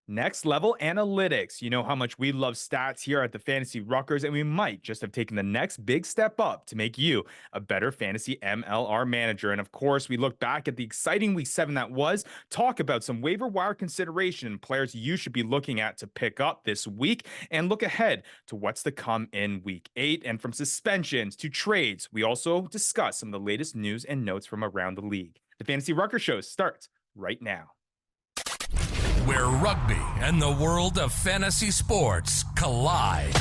Next level analytics. You know how much we love stats here at the Fantasy Ruckers, and we might just have taken the next big step up to make you a better fantasy MLR manager. And of course, we look back at the exciting week 7 that was, talk about some waiver wire consideration and players you should be looking at to pick up this week, and look ahead to what's to come in week 8. And from suspensions to trades, we also discuss some of the latest news and notes from around the league. The Fantasy Ruckers Show starts right now, where rugby and the world of fantasy sports collide.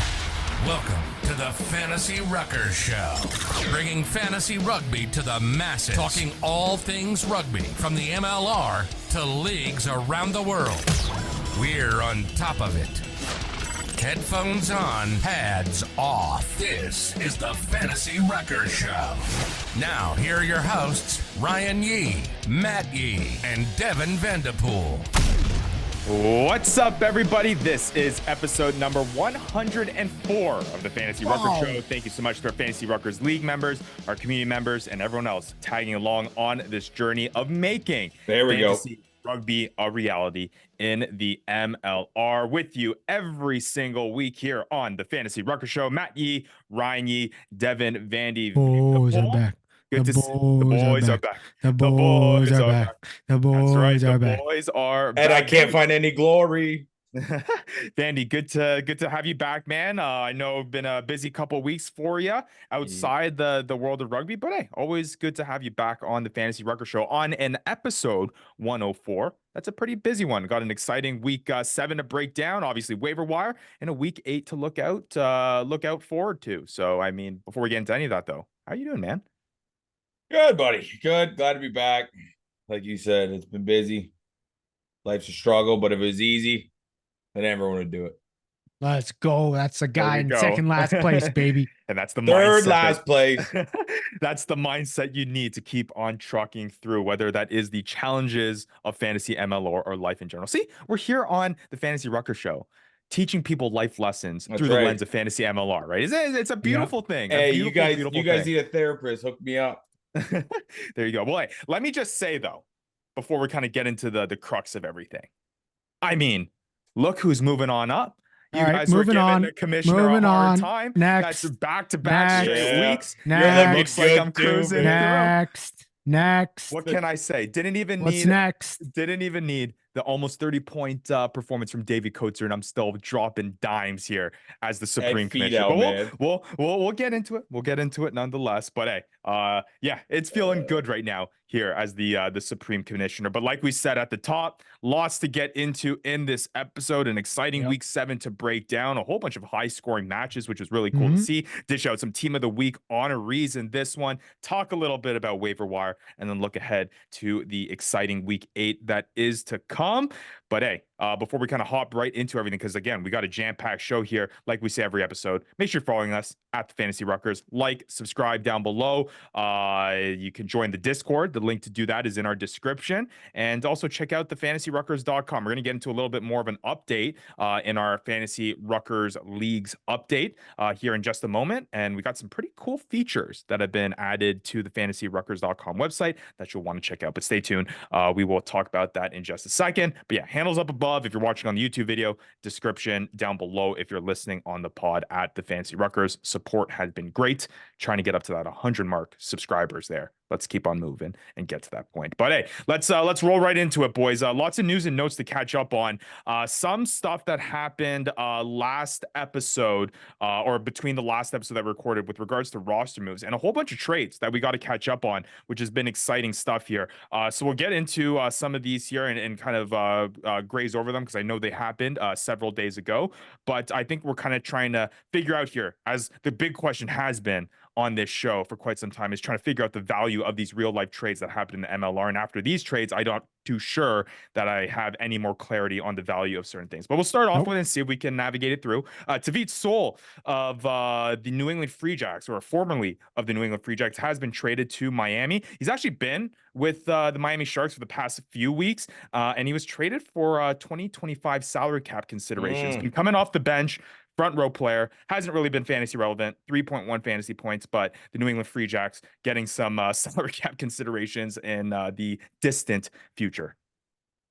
Welcome to the Fantasy Ruckers Show, bringing fantasy rugby to the masses, talking all things rugby from the MLR to leagues around the world. We're on top of it. Headphones on, pads off. This is the Fantasy Ruckers Show. Now, here are your hosts, Ryan Yee, Matt Yee, and Devin Vanderpool. What's up, everybody? This is episode number 104 of the Fantasy Ruckers Show. Thank you so much to our Fantasy Ruckers League members, our community members, and everyone else tagging along on this journey of making fantasy rugby a reality in the MLR. With you every single week here on the Fantasy Ruckers Show. Matt Yee, Ryan Yee, Devin, Vandy. Boys are back. Good to see the boys are back. The boys are back. The boys are back. The boys are back. And I can't find any glory. Vandy, good to have you back, man. I know it's been a busy couple weeks for you outside the world of rugby, but hey, always good to have you back on the Fantasy Ruckers Show on an episode 104. That's a pretty busy one. Got an exciting week 7 to break down, obviously waiver wire, and a week 8 to look out forward to. So, I mean, before we get into any of that though, how you doing, man? Good, buddy. Good. Glad to be back. Like you said, it's been busy. Life's a struggle, but if it was easy, then everyone would do it. Let's go. That's a guy in second last place, baby. And that's the third last place. That's the mindset you need to keep on trucking through, whether that is the challenges of fantasy MLR or life in general. See, we're here on the Fantasy Ruckers Show, teaching people life lessons through the lens of fantasy MLR, right? It's a beautiful thing. Hey, you guys need a therapist. Hook me up. There you go. Well, hey, let me just say though, before we kind of get into the crux of everything, I mean, look who's moving on up. You guys were giving the commissioner a hard time. Next. That's back-to-back weeks. Next. Looks like I'm cruising. Next. What can I say? Didn't even need the almost 30-point performance from Davey Coates, and I'm still dropping dimes here as the Supreme Commissioner. But we'll get into it. We'll get into it nonetheless. But hey, yeah, it's feeling good right now here as the Supreme Commissioner. But like we said at the top, lots to get into in this episode. An exciting week 7 to break down. A whole bunch of high-scoring matches, which is really cool to see. Dish out some Team of the Week honorees in this one. Talk a little bit about waiver wire, and then look ahead to the exciting week 8 that is to come. But hey, before we kind of hop right into everything, because again, we got a jam-packed show here, like we say every episode. Make sure you're following us at the Fantasy Ruckers. Like, subscribe down below. You can join the Discord. The link to do that is in our description. And also check out thefantasyruckers.com. We're going to get into a little bit more of an update in our Fantasy Ruckers Leagues update here in just a moment. And we got some pretty cool features that have been added to the fantasyruckers.com website that you'll want to check out. But stay tuned. We will talk about that in just a second. But yeah, handles up above if you're watching on the YouTube video, description down below if you're listening on the pod at the Fantasy Ruckers. Support has been great. Trying to get up to that 100 mark subscribers there. Let's keep on moving and get to that point. But hey, let's roll right into it, boys. Lots of news and notes to catch up on. Some stuff that happened last episode or between the last episode that we recorded with regards to roster moves, and a whole bunch of trades that we got to catch up on, which has been exciting stuff here. So we'll get into some of these here and kind of graze over them because I know they happened several days ago. But I think we're kind of trying to figure out here, as the big question has been on this show for quite some time, is trying to figure out the value of these real life trades that happen in the MLR. And after these trades, I don't too sure that I have any more clarity on the value of certain things. But we'll start off with it and see if we can navigate it through. Tavit Sol of the New England Free Jacks, or formerly of the New England Free Jacks, has been traded to Miami. He's actually been with the Miami Sharks for the past few weeks, and he was traded for 2025 salary cap considerations. Been coming off the bench, front row player, hasn't really been fantasy relevant, 3.1 fantasy points, but the New England Free Jacks getting some salary cap considerations in the distant future.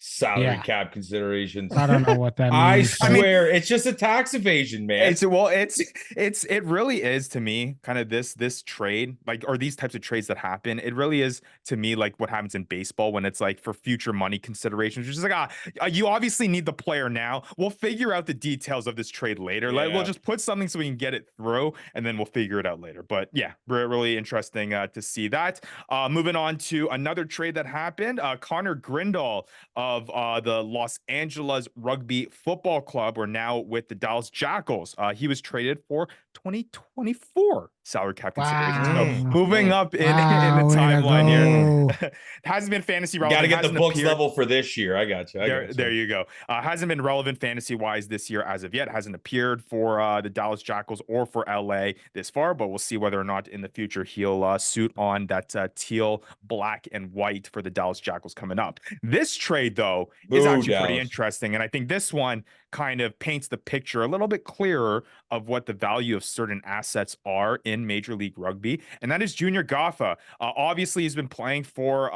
salary cap considerations. I don't know what that means. I swear, it's just a tax evasion, man. It really is to me kind of this trade, like, or these types of trades that happen. It really is to me like what happens in baseball when it's like for future money considerations. It's just like, you obviously need the player now. We'll figure out the details of this trade later. Yeah. We'll just put something so we can get it through, and then we'll figure it out later. But yeah, really interesting to see that. Moving on to another trade that happened. Connor Grindal of the Los Angeles Rugby Football Club, we're now with the Dallas Jackals. He was traded for 2024 salary cap considerations. So moving up in the timeline here. Hasn't been fantasy relevant. Got to get the books level for this year. I got you. There you go. Hasn't been relevant fantasy wise this year as of yet. Hasn't appeared for the Dallas Jackals or for LA this far, but we'll see whether or not in the future he'll suit on that teal, black, and white for the Dallas Jackals coming up. This trade, though, is actually pretty interesting, and I think this one kind of paints the picture a little bit clearer of what the value of certain assets are in Major League Rugby, and that is Junior Gaffa. Obviously, he's been playing for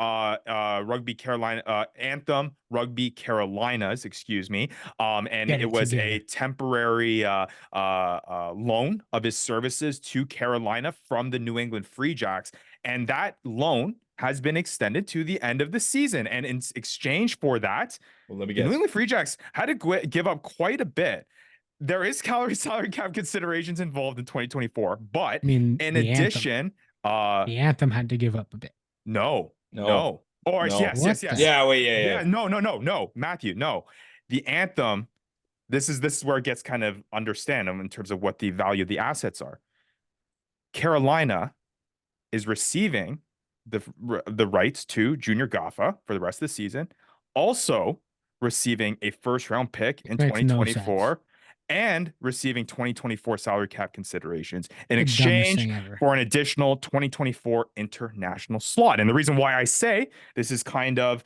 Rugby Carolina, Anthem Rugby Carolinas, excuse me, and it was a temporary loan of his services to Carolina from the New England Free Jacks, and that loan has been extended to the end of the season. And in exchange for that, let me guess. The New England Free Jacks had to give up quite a bit. There is salary cap considerations involved in 2024, but in addition, the Anthem had to give up a bit. No. Or yes. Yeah. No, Matthew, no. The Anthem, this is where it gets kind of understandable in terms of what the value of the assets are. Carolina is receiving the rights to Junior Gaffa for the rest of the season, also receiving a first-round pick in 2024, and receiving 2024 salary cap considerations in exchange for an additional 2024 international slot. And the reason why I say this is kind of,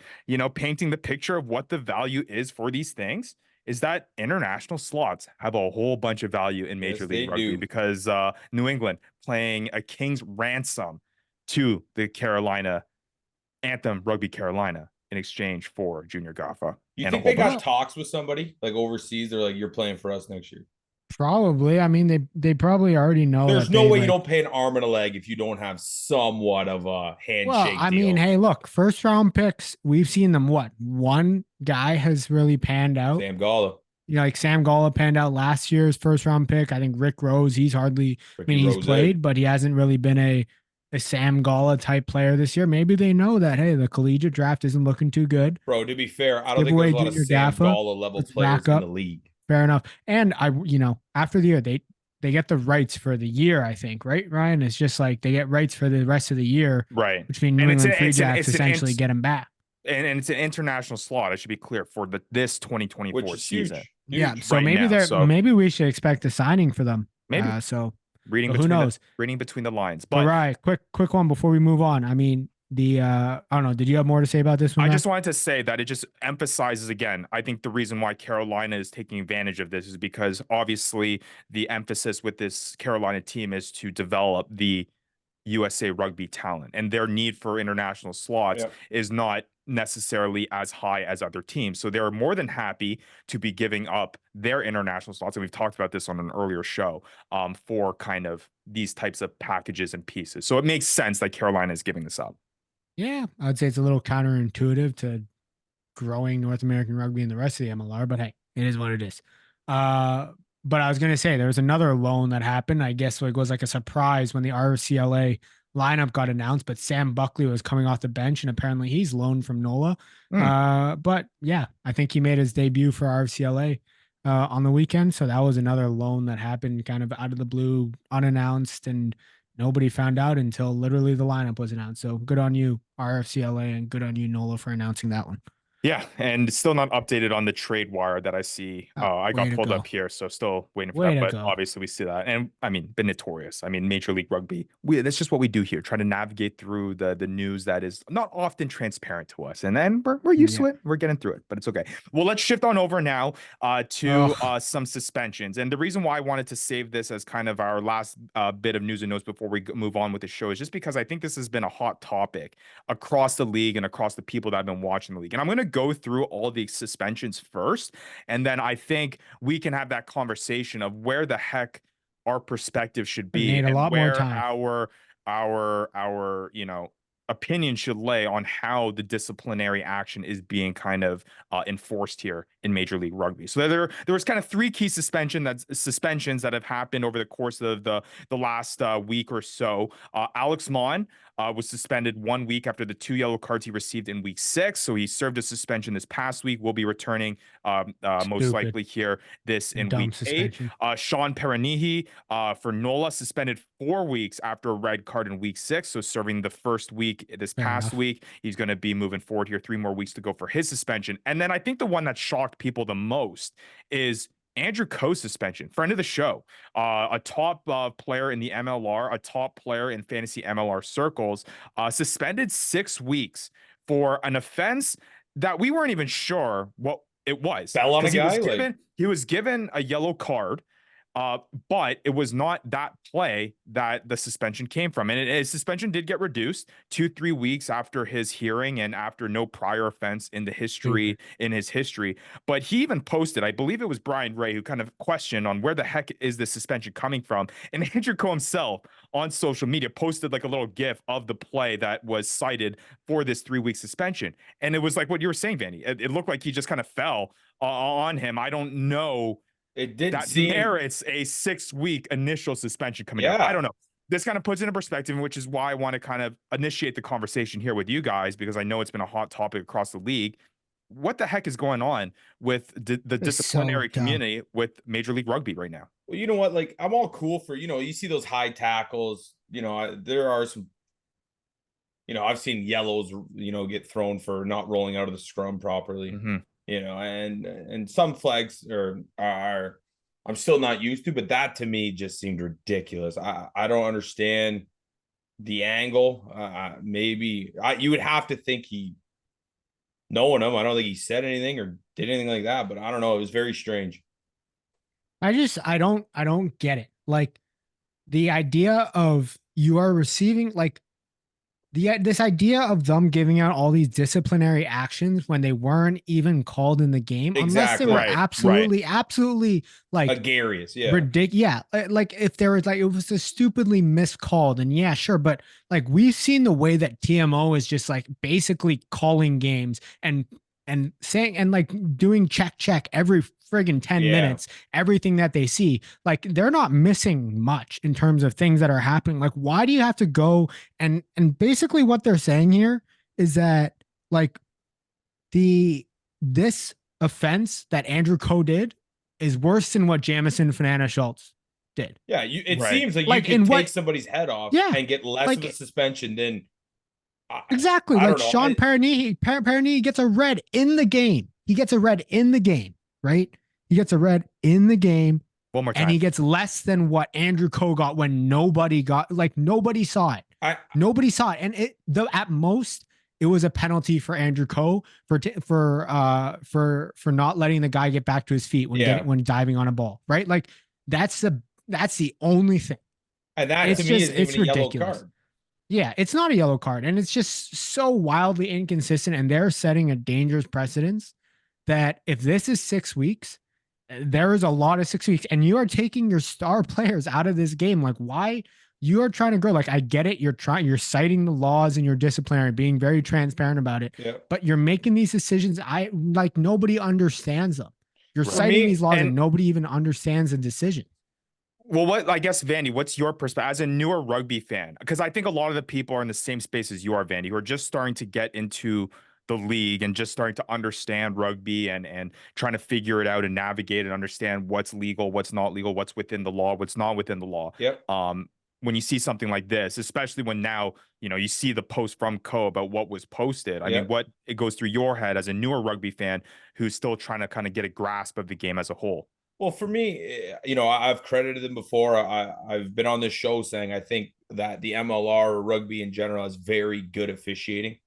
painting the picture of what the value is for these things is that international slots have a whole bunch of value in Major League Rugby because New England playing a king's ransom to the Carolina Anthem Rugby Carolina in exchange for Junior Gaffa. You think they got talks with somebody like overseas? They're like, you're playing for us next year. Probably. I mean, they probably already know. There's no way you don't pay an arm and a leg if you don't have somewhat of a handshake. Well, I mean, hey, look, first round picks, we've seen them. One guy has really panned out. Sam Gala. Like Sam Gala panned out last year's first round pick. I think Rick Rose, he's played, but he hasn't really been a Sam Gala type player this year. Maybe they know that, hey, the collegiate draft isn't looking too good. Bro, to be fair, I don't think there's a lot of Sam Gala level players in the league. Fair enough. And after the year, they get the rights for the year, I think, right, Ryan? It's just like they get rights for the rest of the year. Right. Which means New England Free Jacks essentially get them back. And it's an international slot, I should be clear, for this 2024 season. Huge. So maybe we should expect a signing for them. Maybe. Who knows? Reading between the lines. But right, quick one before we move on. I mean, I don't know. Did you have more to say about this one? I just wanted to say that it just emphasizes again. I think the reason why Carolina is taking advantage of this is because obviously the emphasis with this Carolina team is to develop the USA Rugby talent, and their need for international slots is not necessarily as high as other teams. So they're more than happy to be giving up their international slots. And we've talked about this on an earlier show for kind of these types of packages and pieces. So it makes sense that Carolina is giving this up. Yeah, I'd say it's a little counterintuitive to growing North American rugby and the rest of the MLR, but hey, it is what it is. But I was going to say there was another loan that happened. I guess it was like a surprise when the RCLA lineup got announced, but Sam Buckley was coming off the bench and apparently he's loaned from NOLA. But yeah, I think he made his debut for RCLA on the weekend. So that was another loan that happened kind of out of the blue, unannounced, and nobody found out until literally the lineup was announced. So good on you, RFCLA, and good on you, NOLA, for announcing that one. Yeah, and still not updated on the trade wire that I see. I got pulled up here, so still waiting for that. But obviously we see that. And I mean, been notorious. I mean, Major League Rugby, that's just what we do here, try to navigate through the news that is not often transparent to us. And then we're used to it. We're getting through it, but it's okay. Well, let's shift on over now to some suspensions. And the reason why I wanted to save this as kind of our last bit of news and notes before we move on with the show is just because I think this has been a hot topic across the league and across the people that have been watching the league. And I'm going to go through all the suspensions first, and then I think we can have that conversation of where the heck our perspective should be and where our opinion should lay on how the disciplinary action is being kind of enforced here in Major League Rugby. So there was kind of 3 key suspensions that have happened over the course of the last week or so. Alex Mon was suspended 1 week after the 2 yellow cards he received in week 6. So he served a suspension this past week. Will be returning most likely here in week suspension. 8. Sean Peranihi for NOLA suspended 4 weeks after a red card in week 6. So serving the first week this past week. He's going to be moving forward here. 3 more weeks to go for his suspension. And then I think the one that shocked people the most is Andrew Coe suspension, friend of the show, a top player in the MLR, a top player in fantasy MLR circles, suspended 6 weeks for an offense that we weren't even sure what it was. Fell on a guy. He was given a yellow card. But it was not that play that the suspension came from. And his suspension did get reduced 2-3 weeks after his hearing and after no prior offense in his history. But he even posted, I believe it was Brian Ray, who kind of questioned on where the heck is this suspension coming from. And Andrew Coe himself on social media posted like a little GIF of the play that was cited for this 3-week suspension. And it was like what you were saying, Vanny. It looked like he just kind of fell on him. I don't know. It did merits a 6-week initial suspension coming up. I don't know. This kind of puts it in perspective, which is why I want to kind of initiate the conversation here with you guys, because I know it's been a hot topic across the league. What the heck is going on with the disciplinary community with Major League Rugby right now? Well, you know what? Like, I'm all cool for, you see those high tackles. There are some, I've seen yellows, get thrown for not rolling out of the scrum properly. Mm-hmm. And some flags are I'm still not used to, but that to me just seemed ridiculous. I don't understand the angle. You would have to think he knowing him. I don't think he said anything or did anything like that, but I don't know. It was very strange. I don't get it. Like the idea of you are receiving this idea of them giving out all these disciplinary actions when they weren't even called in the game, unless they were absolutely like egregious, ridiculous. Yeah, like if there was it was a stupidly miscalled, and yeah, sure, but like we've seen the way that TMO is just like basically calling games and saying and like doing check every friggin' 10 minutes, everything that they see, like they're not missing much in terms of things that are happening. Like, why do you have to go and basically what they're saying here is that like this offense that Andrew Coe did is worse than what Jamison Fanana Schultz did. Yeah, it seems like you can take somebody's head off and get less of a suspension than exactly. Like Sean Peranihi gets a red in the game. He gets a red in the game, right? He gets a red in the game. One more time. And he gets less than what Andrew Coe got when nobody saw it. Nobody saw it. And at most it was a penalty for Andrew Coe for not letting the guy get back to his feet when diving on a ball, right? Like that's the only thing. And that to me is even a yellow card. Yeah, it's not a yellow card, and it's just so wildly inconsistent, and they're setting a dangerous precedence that if this is 6 weeks, there is a lot of 6 weeks, and you are taking your star players out of this game. Like, why? You are trying to grow. Like, I get it. You're citing the laws and your disciplinary, being very transparent about it, but you're making these decisions. Nobody understands them. You're citing these laws and nobody even understands the decision. Well, I guess, Vandy, what's your perspective as a newer rugby fan? Because I think a lot of the people are in the same space as you are, Vandy, who are just starting to get into the league and just starting to understand rugby and trying to figure it out and navigate and understand what's legal, what's not legal, what's within the law, what's not within the law. When you see something like this, especially when now, you see the post from Coe about what was posted. I mean, what it goes through your head as a newer rugby fan who's still trying to kind of get a grasp of the game as a whole. Well, for me, I've credited them before. I've been on this show saying I think that the MLR or rugby in general has very good officiating,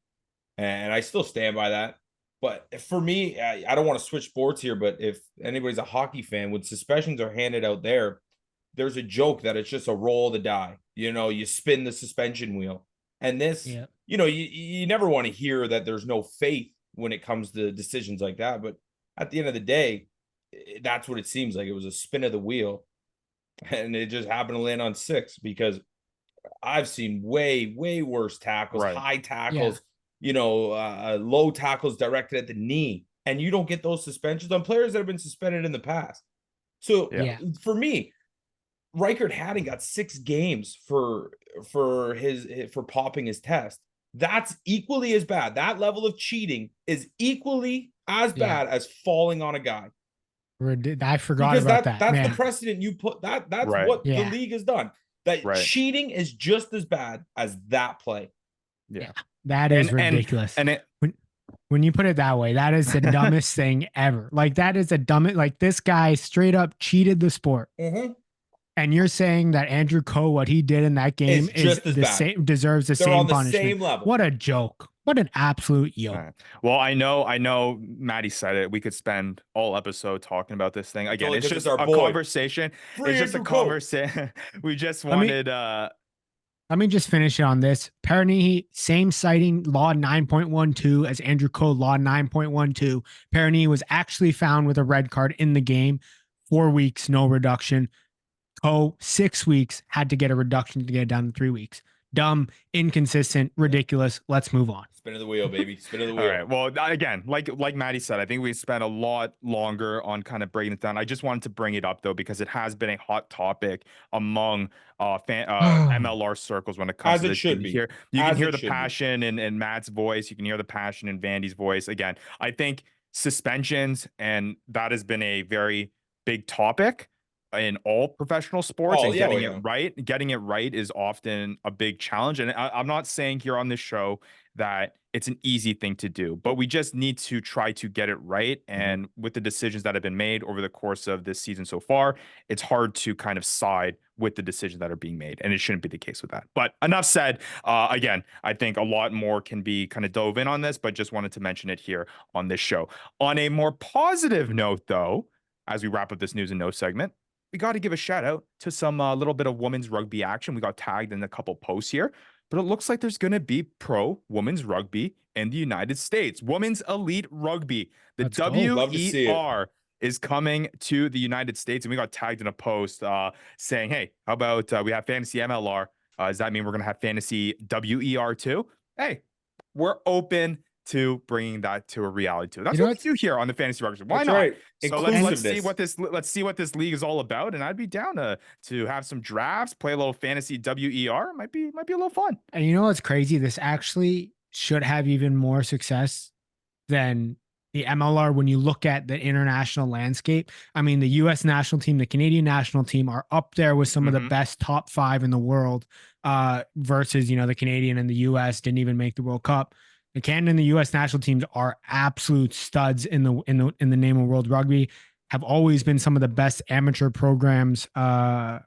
and I still stand by that. But for me, I don't want to switch sports here, but if anybody's a hockey fan, when suspensions are handed out there's a joke that it's just a roll of the die. You spin the suspension wheel. And this, you never want to hear that there's no faith when it comes to decisions like that. But at the end of the day, that's what it seems like. It was a spin of the wheel, and it just happened to land on 6, because I've seen way worse tackles, high tackles, low tackles directed at the knee, and you don't get those suspensions on players that have been suspended in the past. So for me, Riekert Hattingh got 6 games for popping his test. That's equally as bad. That level of cheating is equally as bad as falling on a guy. I forgot about that. That's the precedent you put. That's what the league has done. That cheating is just as bad as that play. Yeah, that is ridiculous. And when you put it that way, that is the dumbest thing ever. Like, that is the dumbest. Like, this guy straight up cheated the sport. Mm-hmm. And you're saying that Andrew Coe, what he did in that game, is the same, deserves the same punishment. Same level. What a joke! What an absolute yoke. Right. Well, I know Maddie said it. We could spend all episode talking about this thing. Again, it's just a conversation. It's just a conversation. We just wanted let me just finish it on this. Perigny, same citing, law 9.12 as Andrew Coe, law 9.12. Perigny was actually found with a red card in the game. 4 weeks, no reduction. Coe, 6 weeks, had to get a reduction to get it down to 3 weeks. Dumb, inconsistent, ridiculous. Let's move on. Spin of the wheel, baby. Spin of the wheel. All right. Well, again, like Maddie said, I think we spent a lot longer on kind of breaking it down. I just wanted to bring it up, though, because it has been a hot topic among MLR circles when it comes to this. You can hear the passion in Matt's voice. You can hear the passion in Vandy's voice. Again, I think suspensions, and that has been a very big topic in all professional sports, and getting it right is often a big challenge. And I'm not saying here on this show that it's an easy thing to do, but we just need to try to get it right. And with the decisions that have been made over the course of this season so far, it's hard to kind of side with the decisions that are being made, and it shouldn't be the case with that. But enough said. Again, I think a lot more can be kind of dove in on this, but just wanted to mention it here on this show. On a more positive note, though, as we wrap up this news and notes segment, we got to give a shout out to some little bit of women's rugby action. We got tagged in a couple posts here, but it looks like there's going to be pro women's rugby in the United States. Women's Elite Rugby, the WER, is coming to the United States. And we got tagged in a post saying, hey, how about we have Fantasy MLR? Does that mean we're going to have Fantasy WER too? Hey, we're open to bringing that to a reality too. That's what we do here on the Fantasy Ruckers. Why not? Right. So let's see what this league is all about, and I'd be down to have some drafts, play a little Fantasy WER. Might be a little fun. And you know what's crazy? This actually should have even more success than the MLR when you look at the international landscape. I mean, the U.S. national team, the Canadian national team are up there with some of the best top 5 in the world. Versus the Canadian and the U.S. didn't even make the World Cup. The Canada and the U.S. national teams are absolute studs in the name of World Rugby. Have always been some of the best amateur programs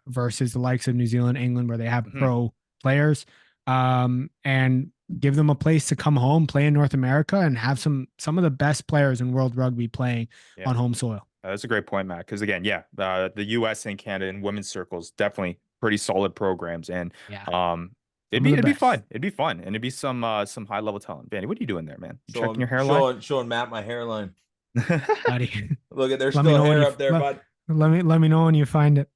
versus the likes of New Zealand, England, where they have pro players. And give them a place to come home, play in North America, and have some of the best players in World Rugby playing on home soil. That's a great point, Matt. Because again, the U.S. and Canada in women's circles definitely pretty solid programs, and It'd be fun. It'd be fun, and it'd be some high level talent. Vanny, what are you doing there, man? You checking your hairline? Showing Matt my hairline. Look at there's still hair up there, bud. Let me know when you find it.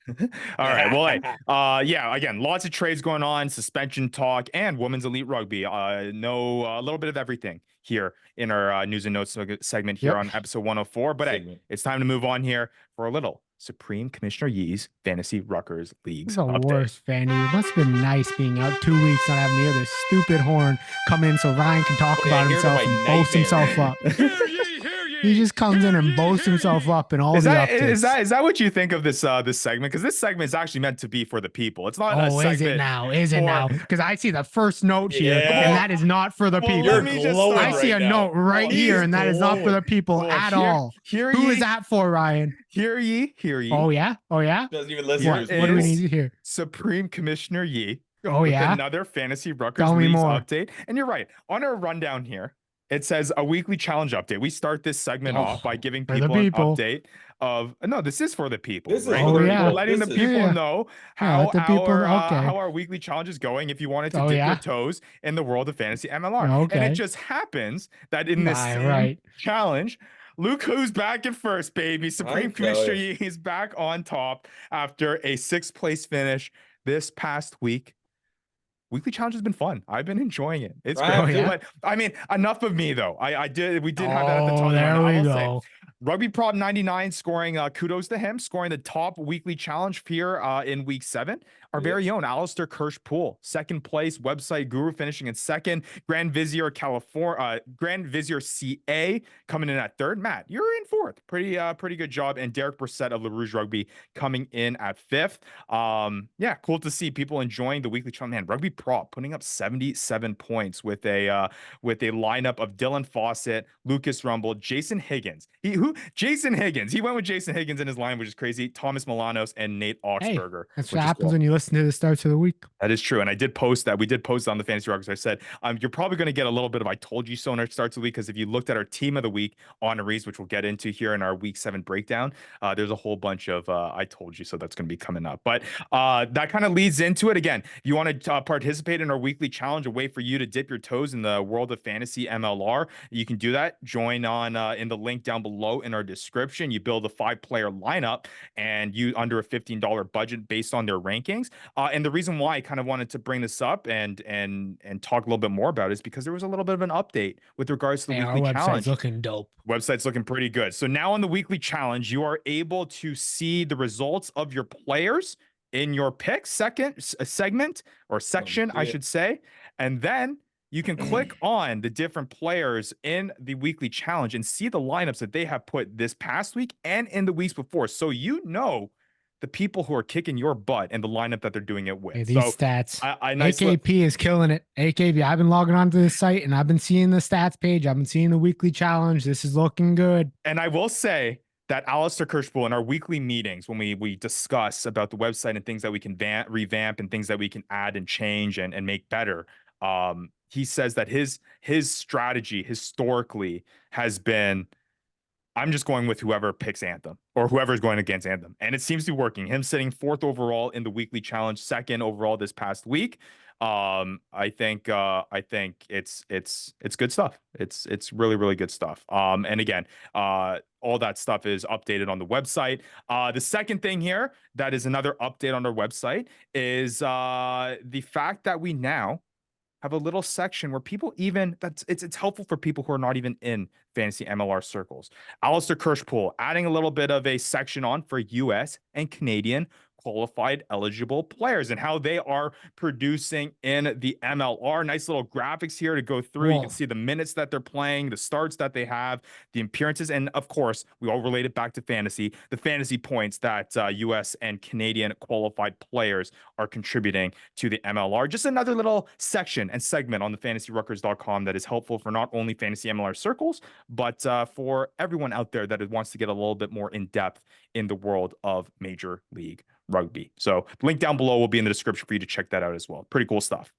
All right. Well, again, lots of trades going on, suspension talk, and women's elite rugby. A little bit of everything here in our news and notes segment here on episode 104. But hey, it's time to move on here for a little Supreme Commissioner Yee's Fantasy Ruckers Leagues. The worst, Fanny. It must have been nice being out 2 weeks not having to hear this stupid horn come in so Ryan can talk about himself and boast himself up. He just comes in and boasts himself up and all the updates. Is that what you think of this segment? Because this segment is actually meant to be for the people. It's not a segment. Is it now? Because I see the first note here, and that is not for the people. I see a note right here, and that is not for the people at all. Who is that for, Ryan? Hear ye. Oh yeah. Doesn't even listen. What do we need to hear? Supreme Commissioner Yee. Oh yeah. Another Fantasy Ruckers Leagues update. And you're right. On our rundown here, It says a weekly challenge update. We start this segment off by giving people an update of no, this is for the people. This right? is for We're letting the people know how our weekly challenge is going if you wanted to dip your toes in the world of fantasy MLR. And it just happens that in this same challenge, Luke who's back at first, baby. Supreme Commissioner he's back on top after a 6th place finish this past week. Weekly challenge has been fun. I've been enjoying it. It's great. But I mean, enough of me though. We did have that at the top. There we go. Rugby Prop 99 scoring kudos to him, scoring the top weekly challenge here in week 7. Our very own Alistair Kirsch-Poole, 2nd place, website guru finishing in 2nd. Grand Vizier CA coming in at 3rd. Matt, you're in 4th. Pretty good job. And Derek Brissett of LaRouge Rugby coming in at 5th. Yeah, cool to see people enjoying the weekly challenge. Man, Rugby Prop putting up 77 points with a lineup of Dylan Fawcett, Lucas Rumble, Jason Higgins. Jason Higgins. He went with Jason Higgins in his line, which is crazy. Thomas Milanos and Nate Augsburger. That's what happens when you listen to the starts of the week. That is true. And I did post that. We did post on the Fantasy Ruckers. I said, you're probably going to get a little bit of I told you so in our starts of the week, because if you looked at our team of the week honorees, which we'll get into here in our week 7 breakdown, there's a whole bunch of I told you so that's going to be coming up. But that kind of leads into it. Again, if you want to participate in our weekly challenge, a way for you to dip your toes in the world of fantasy MLR, you can do that. Join on in the link down below in our description. You build a 5-player lineup and you under a $15 budget based on their rankings. And the reason why I kind of wanted to bring this up and talk a little bit more about it is because there was a little bit of an update with regards to the weekly challenge. Website's looking dope. Website's looking pretty good. So now on the weekly challenge, you are able to see the results of your players in your pick segment or section, I should say. And then you can click on the different players in the weekly challenge and see the lineups that they have put this past week and in the weeks before. So you know the people who are kicking your butt and the lineup that they're doing it with. Hey, these stats. AKP is killing it. AKP, I've been logging onto the site and I've been seeing the stats page. I've been seeing the weekly challenge. This is looking good. And I will say that Alistair Kirsch-Poole in our weekly meetings, when we discuss about the website and things that we can revamp and things that we can add and change and make better, he says that his strategy historically has been, I'm just going with whoever picks Anthem or whoever's going against Anthem. And it seems to be working. Him sitting 4th overall in the weekly challenge, 2nd overall this past week. I think it's good stuff. It's really, really good stuff. And again, all that stuff is updated on the website. The second thing here that is another update on our website is the fact that we now have a little section where people it's helpful for people who are not even in fantasy MLR circles. Alistair Kirsch-Poole adding a little bit of a section on for US and Canadian qualified eligible players and how they are producing in the MLR. Nice little graphics here to go through. Whoa. You can see the minutes that they're playing, the starts that they have, the appearances, and of course, we all relate it back to fantasy, the fantasy points that US and Canadian qualified players are contributing to the MLR. Just another little section and segment on the fantasyruckers.com that is helpful for not only fantasy MLR circles, but for everyone out there that wants to get a little bit more in depth in the world of Major League Rugby. So link down below will be in the description for you to check that out as well. Pretty cool stuff.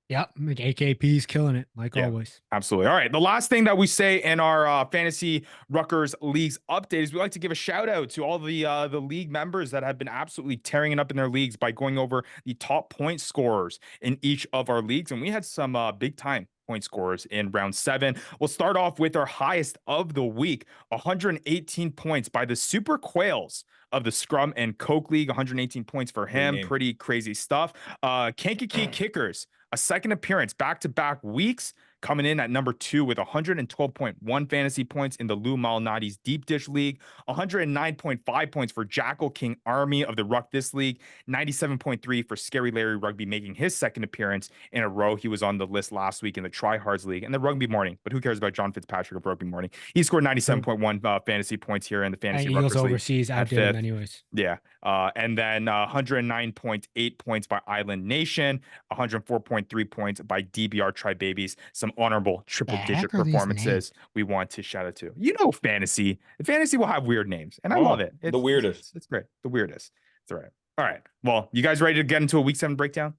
Yep, AKP's killing it like always. Absolutely. All right. The last thing that we say in our Fantasy Ruckers Leagues update is we like to give a shout out to all the league members that have been absolutely tearing it up in their leagues by going over the top point scorers in each of our leagues. And we had some big time point scorers in round 7. We'll start off with our highest of the week, 118 points by the Super Quails of the Scrum and Coke League. 118 points for him. Pretty crazy stuff. Kankakee Kickers, a 2nd appearance back-to-back weeks, coming in at number 2 with 112.1 fantasy points in the Lou Malnati's Deep Dish League, 109.5 points for Jackal King Army of the Ruck This League, 97.3 for Scary Larry Rugby, making his 2nd appearance in a row. He was on the list last week in the Tryhards League and the Rugby Morning, but who cares about John Fitzpatrick of Rugby Morning? He scored 97.1 fantasy points here in the Fantasy Ruckers League. Overseas outdid him anyways. Yeah. And then 109.8 points by Island Nation, 104.3 points by DBR Tri Babies. Some honorable triple-digit performances we want to shout out to. You know, fantasy will have weird names, and I love it. It's the weirdest. It's great. The weirdest. It's all right. All right. Well, you guys ready to get into a week 7 breakdown?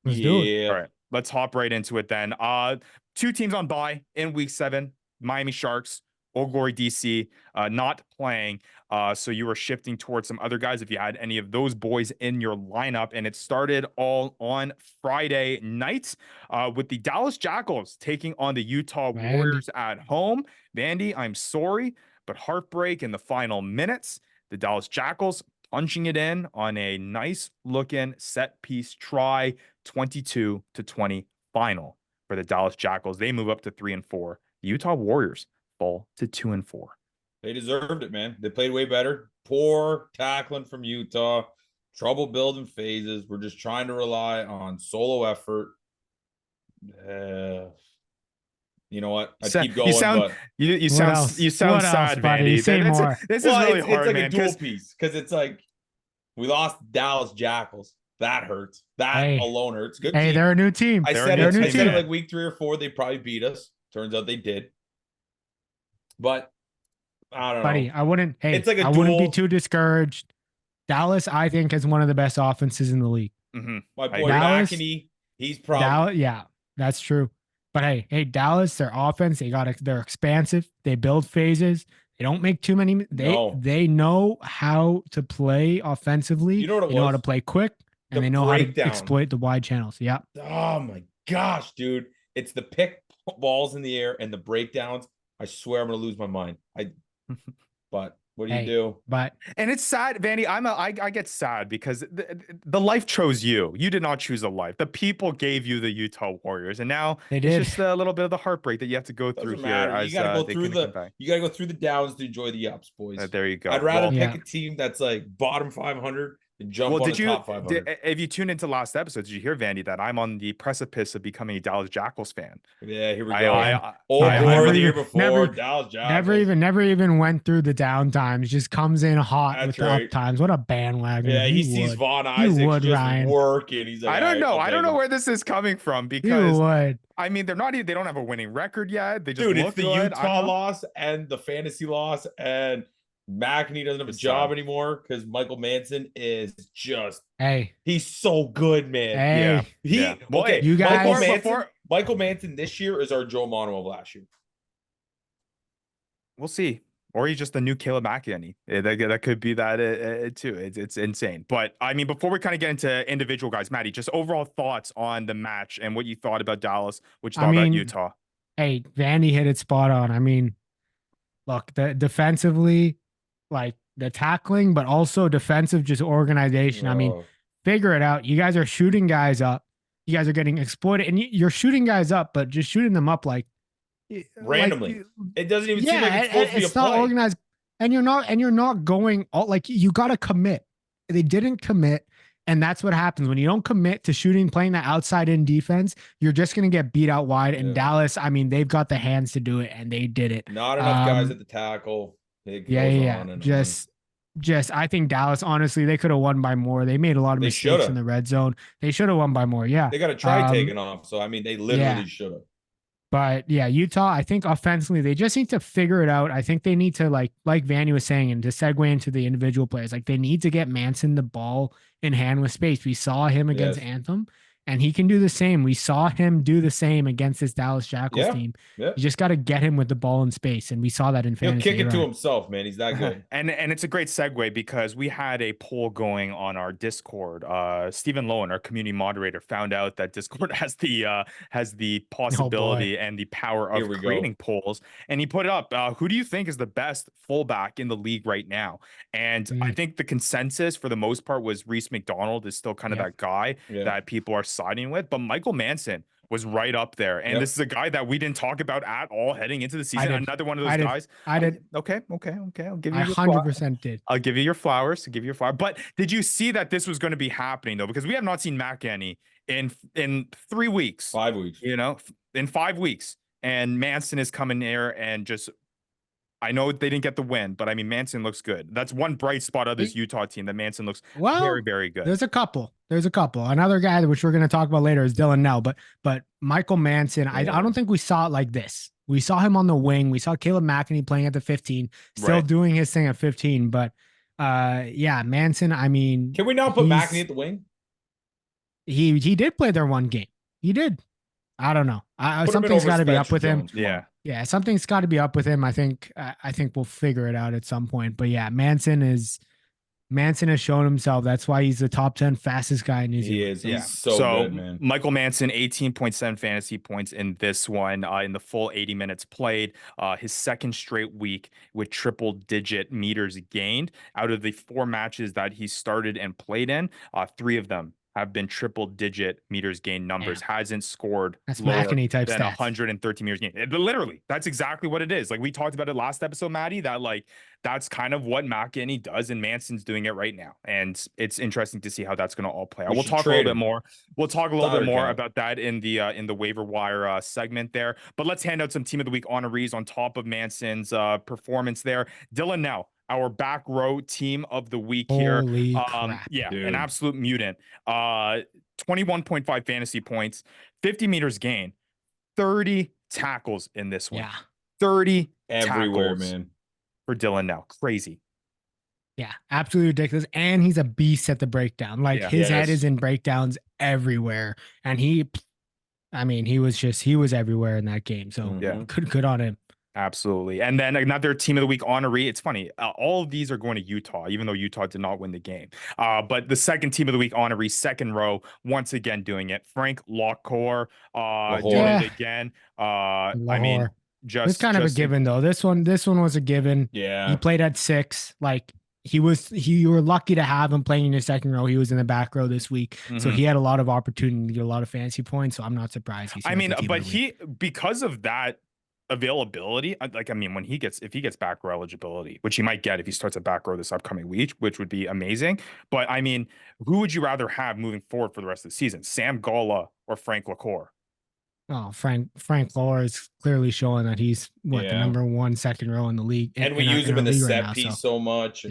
Let's do it. All right. Let's hop right into it then. 2 teams on bye in week 7, Miami Sharks, Old Glory DC, not playing. So you were shifting towards some other guys if you had any of those boys in your lineup. And it started all on Friday night with the Dallas Jackals taking on the Utah Warriors at home. Vandy, I'm sorry, but heartbreak in the final minutes. The Dallas Jackals punching it in on a nice looking set piece try, 22-20 final for the Dallas Jackals. They move up to 3-4. The Utah Warriors fall to 2-4. They deserved it, man. They played way better. Poor tackling from Utah. Trouble building phases. We're just trying to rely on solo effort. You know what? I keep going. You sound sad, Vandy. Say more. This is really hard, it's like man, a dual piece because it's like we lost Dallas Jackals. That hurts. That alone hurts. Good. Hey, team. they're a new team. I said it like week 3 or 4. They probably beat us. Turns out they did. But I don't know. I wouldn't. Hey, it's like I wouldn't be too discouraged. Dallas, I think, is one of the best offenses in the league. Mm-hmm. My boy McEnany, he's probably yeah, that's true. But hey, Dallas, their offense, they're expansive. They build phases. They don't make too many. They know how to play offensively. You know what it was? They know how to play quick, and they know how to exploit the wide channels. Yeah. Oh my gosh, dude! It's the pick balls in the air and the breakdowns. I swear I'm gonna lose my mind. But what do you do? And it's sad, Vandy. I get sad because the life chose you. You did not choose a life. The people gave you the Utah Warriors, and now it's just a little bit of the heartbreak that you have to go through here. You gotta go through the downs to enjoy the ups, boys. There you go. I'd rather pick a team that's like bottom 500 and jump on the top 500. If you tuned into last episode, did you hear, Vandy, that I'm on the precipice of becoming a Dallas Jackals fan? Yeah, here we go. Or the year before, Dallas Jackals. Never even went through the down times. Just comes in hot with the up times. What a bandwagon. Yeah, he sees Vaughn Isaac just working. He's like, I don't know. I don't know where this is coming from because I mean, they don't have a winning record yet. They just it's the Utah loss and the fantasy loss, and McEnany doesn't have a job anymore because Michael Manson is just he's so good, man. You guys, Michael Manson this year is our Joe Mono of last year. We'll see. Or he's just the new Caleb McEnany. That could be that too. It's insane. But I mean, before we kind of get into individual guys, Maddie, just overall thoughts on the match and what you thought about Dallas, what you thought about Utah. Hey, Vandy hit it spot on. I mean, look, defensively, like the tackling, but also defensive, just organization. I mean, figure it out. You guys are shooting guys up. You guys are getting exploited, and you're shooting guys up, but just shooting them up like randomly. It doesn't even seem like it's supposed to be a not play. Organized, and you're not going all like you got to commit. They didn't commit, and that's what happens when you don't commit to shooting, playing that outside in defense. You're just gonna get beat out wide. And Dallas, I mean, they've got the hands to do it, and they did it. Not enough guys at the tackle. Just I think Dallas, honestly, they could have won by more. They made a lot of mistakes in the red zone. They should have won by more. Yeah. They got a try taken off. So, I mean, they literally should have. But yeah, Utah, I think offensively, they just need to figure it out. I think they need to, like Vanny was saying, and to segue into the individual players, like they need to get Manson the ball in hand with space. We saw him against Anthem, and he can do the same. We saw him do the same against this Dallas Jackals team. You just got to get him with the ball in space, and we saw that in fantasy. He'll kick it to himself, man. He's that good. And it's a great segue because we had a poll going on our Discord. Stephen Lowen, our community moderator, found out that Discord has the possibility and the power of creating polls, and he put it up. Who do you think is the best fullback in the league right now? And I think the consensus for the most part was Reese McDonald is still kind of that guy that people are siding with, but Michael Manson was right up there, and this is a guy that we didn't talk about at all heading into the season. Another one of those guys. I did. Okay. I'll give you. I 100% did. I'll give you your flowers. But did you see that this was going to be happening though? Because we have not seen McEnany in 3 weeks, 5 weeks. You know, in 5 weeks, and Manson is coming there and just. I know they didn't get the win, but I mean, Manson looks good. That's one bright spot of this Utah team, that Manson looks very, very good. There's a couple. Another guy, which we're going to talk about later, is Dylan Nell. But Michael Manson, I don't think we saw it like this. We saw him on the wing. We saw Caleb McEnany playing at the 15, still doing his thing at 15. But Manson, I mean. Can we not put McEnany at the wing? He did play there one game. He did. I don't know. Something's got to be up with him. Yeah, something's got to be up with him. I think we'll figure it out at some point. But yeah, Manson has shown himself. That's why he's the top 10 fastest guy in New Zealand. He is. He's so good, man. Michael Manson, 18.7 fantasy points in this one, in the full 80 minutes played. His second straight week with triple-digit meters gained. Out of the 4 matches that he started and played in, 3 of them have been triple-digit meters gained numbers. Damn. Hasn't scored that's lower type than stats. 113 meters gained. Literally, that's exactly what it is. Like we talked about it last episode, Maddie, that like that's kind of what McEnany does, and Manson's doing it right now. And it's interesting to see how that's going to all play out. We'll talk a little bit more. We'll talk a little bit more about that in the waiver wire segment there. But let's hand out some Team of the Week honorees on top of Manson's performance there. Dylan, now our back row team of the week here. Crap, yeah, dude. An absolute mutant. 21.5 fantasy points, 50 meters gain, 30 tackles in this one. Yeah. 30 everywhere, tackles man. For Dylan now. Crazy. Yeah, absolutely ridiculous. And he's a beast at the breakdown. Like his head is in breakdowns everywhere. And he was everywhere in that game. So good on him. Absolutely. And then another Team of the Week honoree. It's funny. All of these are going to Utah, even though Utah did not win the game. But the second Team of the Week honoree, second row, once again doing it. Frank Lockcore doing it again. I mean, it's kind of a given though. This one was a given. Yeah. He played at 6. Like you were lucky to have him playing in your second row. He was in the back row this week. So he had a lot of opportunity to get a lot of fantasy points. So I'm not surprised. Because of that availability, when if he gets back row eligibility, which he might get if he starts at back row this upcoming week, which would be amazing. But I mean, who would you rather have moving forward for the rest of the season, Sam Gala or Frank Lacour? Oh, Frank Lacour is clearly showing that he's the number 1 second row in the league, and we use him in the set piece so much.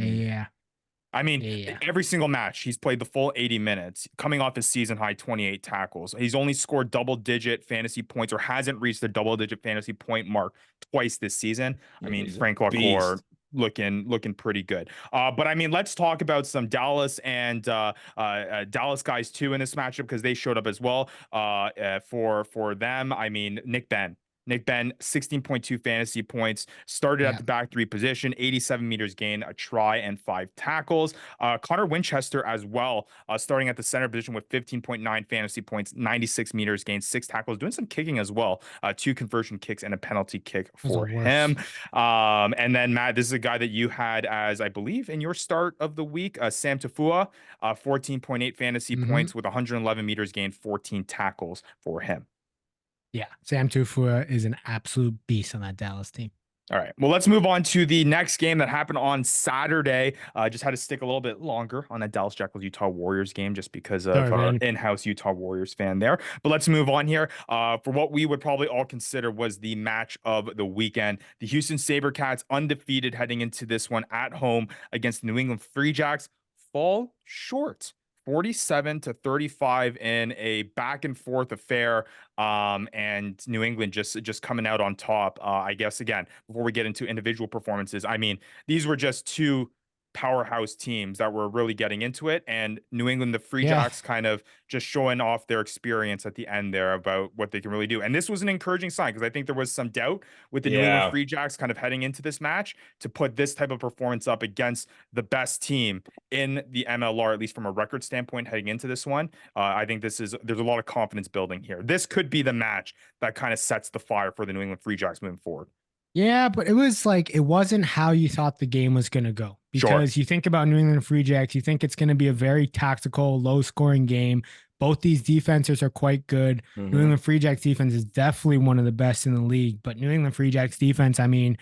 I mean, every single match, he's played the full 80 minutes, coming off his season high 28 tackles. He's only scored double-digit fantasy points or hasn't reached the double-digit fantasy point mark twice this season. I mean, Frank Lacour looking pretty good. But I mean, let's talk about some Dallas and Dallas guys too in this matchup, because they showed up as well. For them, I mean, Nick Ben, 16.2 fantasy points, started at the back 3 position, 87 meters gain, a try, and 5 tackles. Connor Winchester as well, starting at the center position with 15.9 fantasy points, 96 meters gain, 6 tackles, doing some kicking as well, 2 conversion kicks and a penalty kick for him. And then Matt, this is a guy that you had as, I believe, in your start of the week, Sam Tafua, 14.8 fantasy points with 111 meters gained, 14 tackles for him. Yeah, Sam Tufua is an absolute beast on that Dallas team. All right, well, let's move on to the next game that happened on Saturday. Just had to stick a little bit longer on that Dallas Jackals Utah Warriors game just because of our in-house Utah Warriors fan there. But let's move on here for what we would probably all consider was the match of the weekend. The Houston SaberCats, undefeated heading into this one at home against the New England Free Jacks, fall short. 47-35 in a back and forth affair, and New England just coming out on top. I guess, again, before we get into individual performances, I mean, these were just 2 powerhouse teams that were really getting into it, and New England, the Free Jacks, kind of just showing off their experience at the end there about what they can really do. And this was an encouraging sign, because I think there was some doubt with the New England Free Jacks kind of heading into this match to put this type of performance up against the best team in the MLR, at least from a record standpoint heading into this one. I think there's a lot of confidence building here. This could be the match that kind of sets the fire for the New England Free Jacks moving forward. Yeah, but it wasn't how you thought the game was going to go, because you think about New England Free Jacks, you think it's going to be a very tactical, low-scoring game. Both these defenses are quite good. New England Free Jacks defense is definitely one of the best in the league, but New England Free Jacks defense, I mean,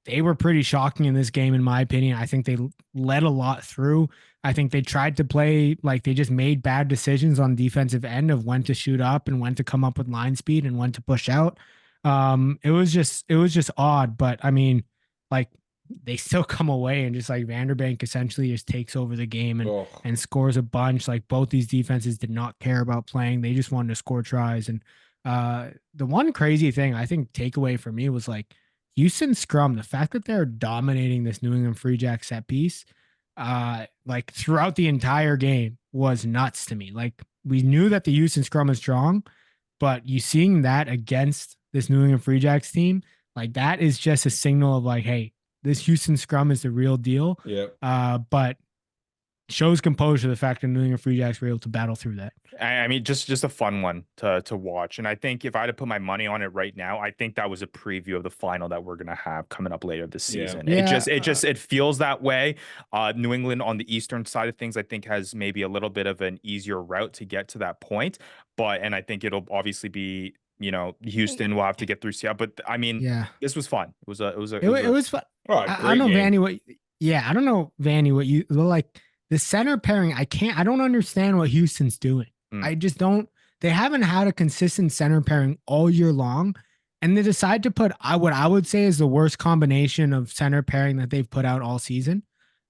they were pretty shocking in this game, in my opinion. I think they let a lot through. I think they tried to play, they just made bad decisions on the defensive end of when to shoot up and when to come up with line speed and when to push out. It was just odd, but I mean, they still come away and just Vanderbank essentially just takes over the game and scores a bunch. Both these defenses did not care about playing. They just wanted to score tries. And the one crazy thing I think takeaway for me was Houston scrum, the fact that they're dominating this New England Free Jack set piece, throughout the entire game was nuts to me. We knew that the Houston scrum is strong, but you seeing that against this New England Free Jacks team, like that is just a signal of like, hey, this Houston scrum is the real deal. Yeah. But shows composure the fact that New England Free Jacks were able to battle through that. I mean, just a fun one to watch. And I think if I had to put my money on it right now, I think that was a preview of the final that we're gonna have coming up later this season. Yeah. It feels that way. New England on the eastern side of things, I think, has maybe a little bit of an easier route to get to that point. And I think it'll obviously be, Houston will have to get through Seattle. But I mean, this was fun. It was fun. Oh, I don't know, Vanny, I don't know, Vanny, what you like. The center pairing, I don't understand what Houston's doing. I just don't. They haven't had a consistent center pairing all year long. And they decide to put what I would say is the worst combination of center pairing that they've put out all season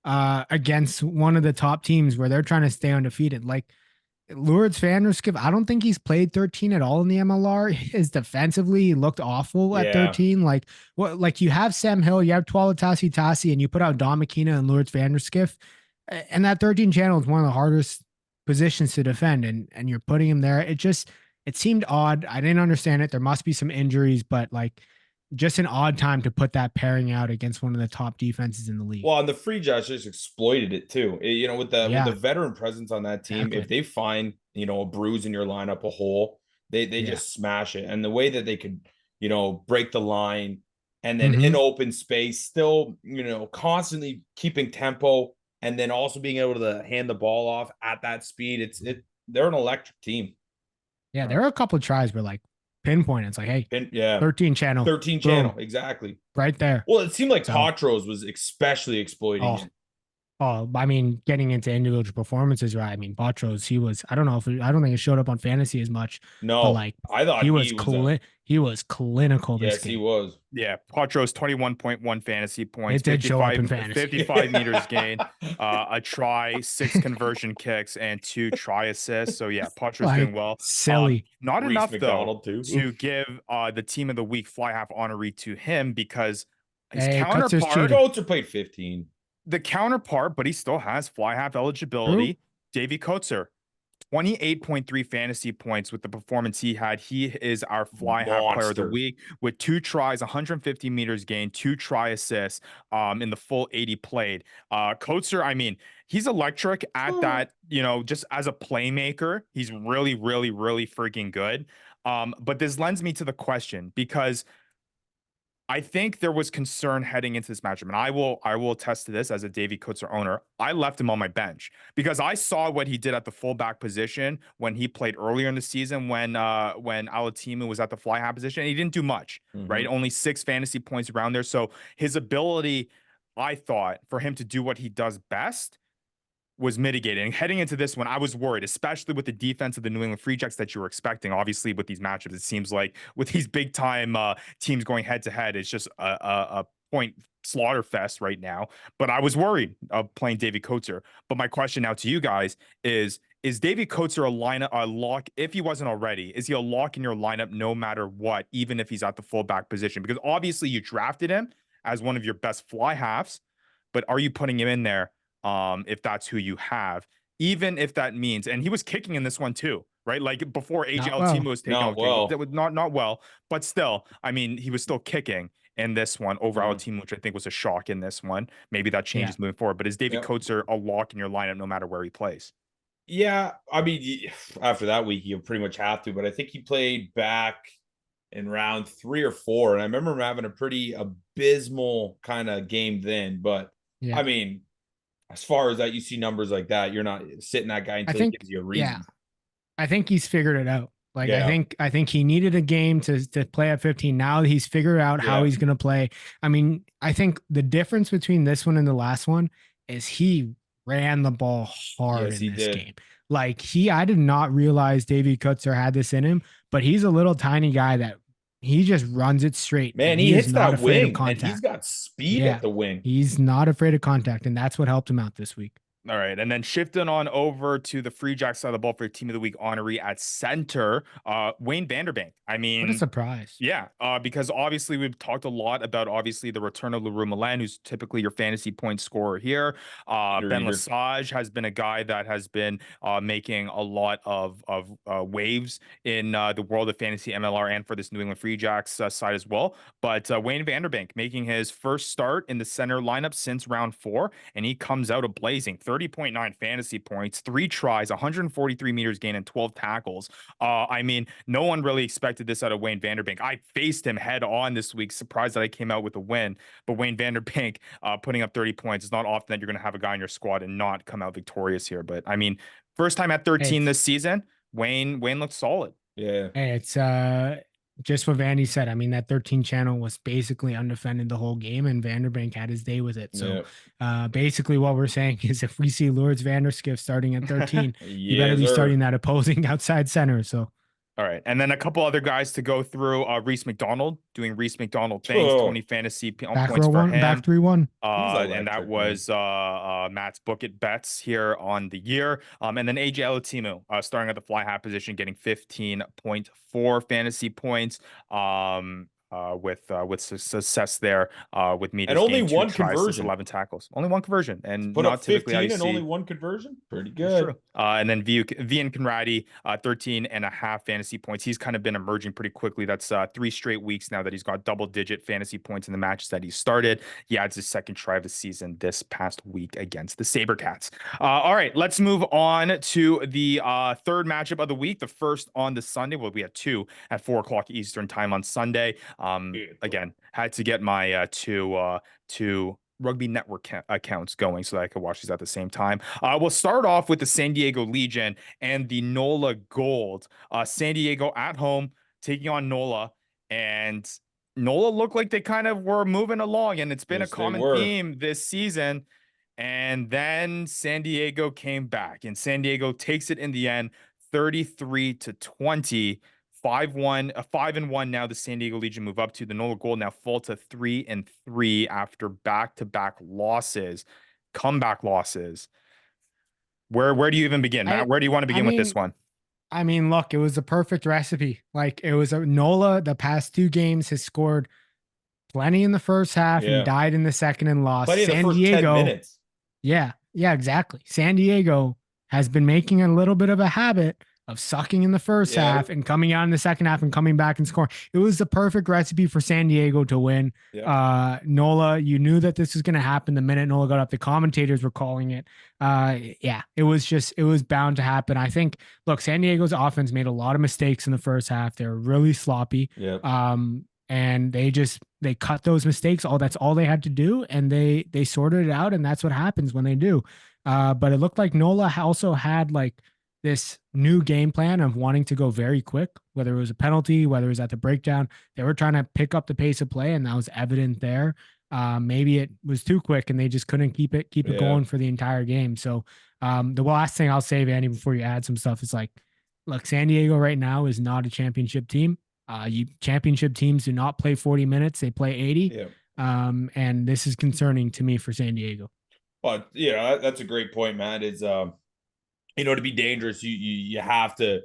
against one of the top teams where they're trying to stay undefeated. Like Lourdes Vanderskip, I don't think he's played 13 at all in the MLR. His defensively looked awful at 13. Like you have Sam Hill, you have Tuolatasi Tasi, and you put out Don McKenna and Lourdes Vanderskip. And that 13 channel is one of the hardest positions to defend, and you're putting him there. It seemed odd. I didn't understand it. There must be some injuries, but like just an odd time to put that pairing out against one of the top defenses in the league. Well, and the Free Jacks just exploited it too. With the veteran presence on that team, if they find, a bruise in your lineup, a hole, they just smash it. And the way that they could, break the line and then in open space, still, constantly keeping tempo, and then also being able to hand the ball off at that speed, they're an electric team. Yeah, there are a couple of tries where like pinpoint. It's like, hey, 13 channel, exactly, right there. Well, it seemed like Patros was especially exploiting it. Oh, I mean, getting into individual performances, right? I mean, Patros, I don't think it showed up on fantasy as much. No, but like I thought he was clinical. Yes, this game. He was. Yeah, Patros 21.1 fantasy points. It did show up in fantasy. 55 meters gained, a try, 6 conversion kicks, and 2 try assists. So yeah, Patros doing well. Silly. Not Reese enough McDonald though too. to give the team of the week fly half honoree to him, because his Coates played 15. The counterpart, but he still has fly half eligibility. Davey Coates, 28.3 fantasy points with the performance he had. He is our fly half player of the week with 2 tries, 150 meters gained, 2 try assists in the full 80 played. Coates, I mean, he's electric at that, just as a playmaker. He's really, really, really freaking good. But this lends me to the question, because I think there was concern heading into this matchup, and I will attest to this as a Davey Coates owner. I left him on my bench because I saw what he did at the fullback position when he played earlier in the season when Alatimu was at the fly half position. And he didn't do much, right? Only 6 fantasy points around there. So his ability, I thought, for him to do what he does best was mitigating. Heading into this one, I was worried, especially with the defense of the New England Free Jacks that you were expecting. Obviously, with these matchups, it seems like with these big time teams going head to head, it's just a point slaughter fest right now. But I was worried of playing Davey Coates. But my question now to you guys is Davey Coates a lock? If he wasn't already, is he a lock in your lineup no matter what, even if he's at the fullback position? Because obviously you drafted him as one of your best fly halves, but are you putting him in there? If that's who you have, even if that means, and he was kicking in this one too, right? Like before AJL was taking out, that was not well, but still, I mean, he was still kicking in this one over Alatimu, which I think was a shock in this one. Maybe that changes moving forward, but is Davey Coates a lock in your lineup no matter where he plays? Yeah, I mean, after that week, you pretty much have to, but I think he played back in round 3 or 4, and I remember him having a pretty abysmal kind of game then, but I mean, as far as that, you see numbers like that, you're not sitting that guy until he gives you a reason. Yeah, I think he's figured it out. Like I think he needed a game to play at 15. Now he's figured out how he's going to play. I mean, I think the difference between this one and the last one is he ran the ball hard in this game. Like I did not realize Davey Coates had this in him, but he's a little tiny guy that he just runs it straight. Man, he hits that wing, and he's got speed at the wing. He's not afraid of contact, and that's what helped him out this week. All right, and then shifting on over to the Free Jack side of the ball for your Team of the Week honoree at center, Wayne Vanderbank. I mean, what a surprise. Yeah, because obviously we've talked a lot about obviously the return of Leroux Milan, who's typically your fantasy point scorer here. Ben Lesage has been a guy that has been making a lot of waves in the world of fantasy MLR and for this New England Free Jacks side as well. But Wayne Vanderbank making his first start in the center lineup since round 4, and he comes out a blazing 30.9 fantasy points, 3 tries, 143 meters gain, and 12 tackles. I mean, no one really expected this out of Wayne Vanderbank. I faced him head on this week, surprised that I came out with a win. But Wayne Vanderbank putting up 30 points. It's not often that you're going to have a guy in your squad and not come out victorious here. But I mean, first time at 13 this season, Wayne looked solid. Yeah. Hey, it's just what Vandy said. I mean, that 13 channel was basically undefended the whole game, and Vanderbank had his day with it. So basically what we're saying is if we see Lourdes Vanderskiff starting at 13, you better be starting that opposing outside center. So all right. And then a couple other guys to go through. Reese McDonald doing Reese McDonald things, 20 fantasy points for him. Back 3-1. And that was Matt's Book It bets here on the year. And then AJ Elatimu starting at the fly half position, getting 15.4 fantasy points. With success there with meters and only gained, 1 conversion, 11 tackles, only 1 conversion, and put not up typically 15 and only 1 conversion. Pretty good. And then Vian Conradi, 13.5 fantasy points. He's kind of been emerging pretty quickly. That's 3 straight weeks now that he's got double-digit fantasy points in the matches that he started. He adds his 2nd try of the season this past week against the SaberCats. All right, let's move on to the 3rd matchup of the week. The first on the Sunday. Well, we had 2 at 4 o'clock Eastern time on Sunday. Again, had to get my two Rugby Network accounts going so that I could watch these at the same time. We'll start off with the San Diego Legion and the NOLA Gold. San Diego at home taking on NOLA, and NOLA looked like they kind of were moving along, and it's been a common theme this season. And then San Diego came back, and San Diego takes it in the end, 33-20. 5-1 now. The San Diego Legion move up to the NOLA Gold now fall to 3-3 after back-to-back losses, comeback losses. Where do you even begin, Matt? Where do you want to begin with this one? I mean, look, it was a perfect recipe. Like, it was a NOLA the past 2 games has scored plenty in the first half and died in the second and lost. Plenty in the first 10 minutes. Yeah, exactly. San Diego has been making a little bit of a habit of sucking in the first half and coming out in the second half and coming back and scoring. It was the perfect recipe for San Diego to win. NOLA, you knew that this was going to happen the minute NOLA got up. The commentators were calling it. It was bound to happen. I think, look, San Diego's offense made a lot of mistakes in the first half. They were really sloppy. And they cut those mistakes. That's all they had to do. And they sorted it out. And that's what happens when they do. But it looked like NOLA also had like this new game plan of wanting to go very quick, whether it was a penalty, whether it was at the breakdown. They were trying to pick up the pace of play, and that was evident there. Maybe it was too quick and they just couldn't keep it going for the entire game. So the last thing I'll say, Vandy, before you add some stuff, is like, look, San Diego right now is not a championship team. Championship teams do not play 40 minutes. They play 80. And this is concerning to me for San Diego. But that's a great point, Matt. Is to be dangerous, you have to,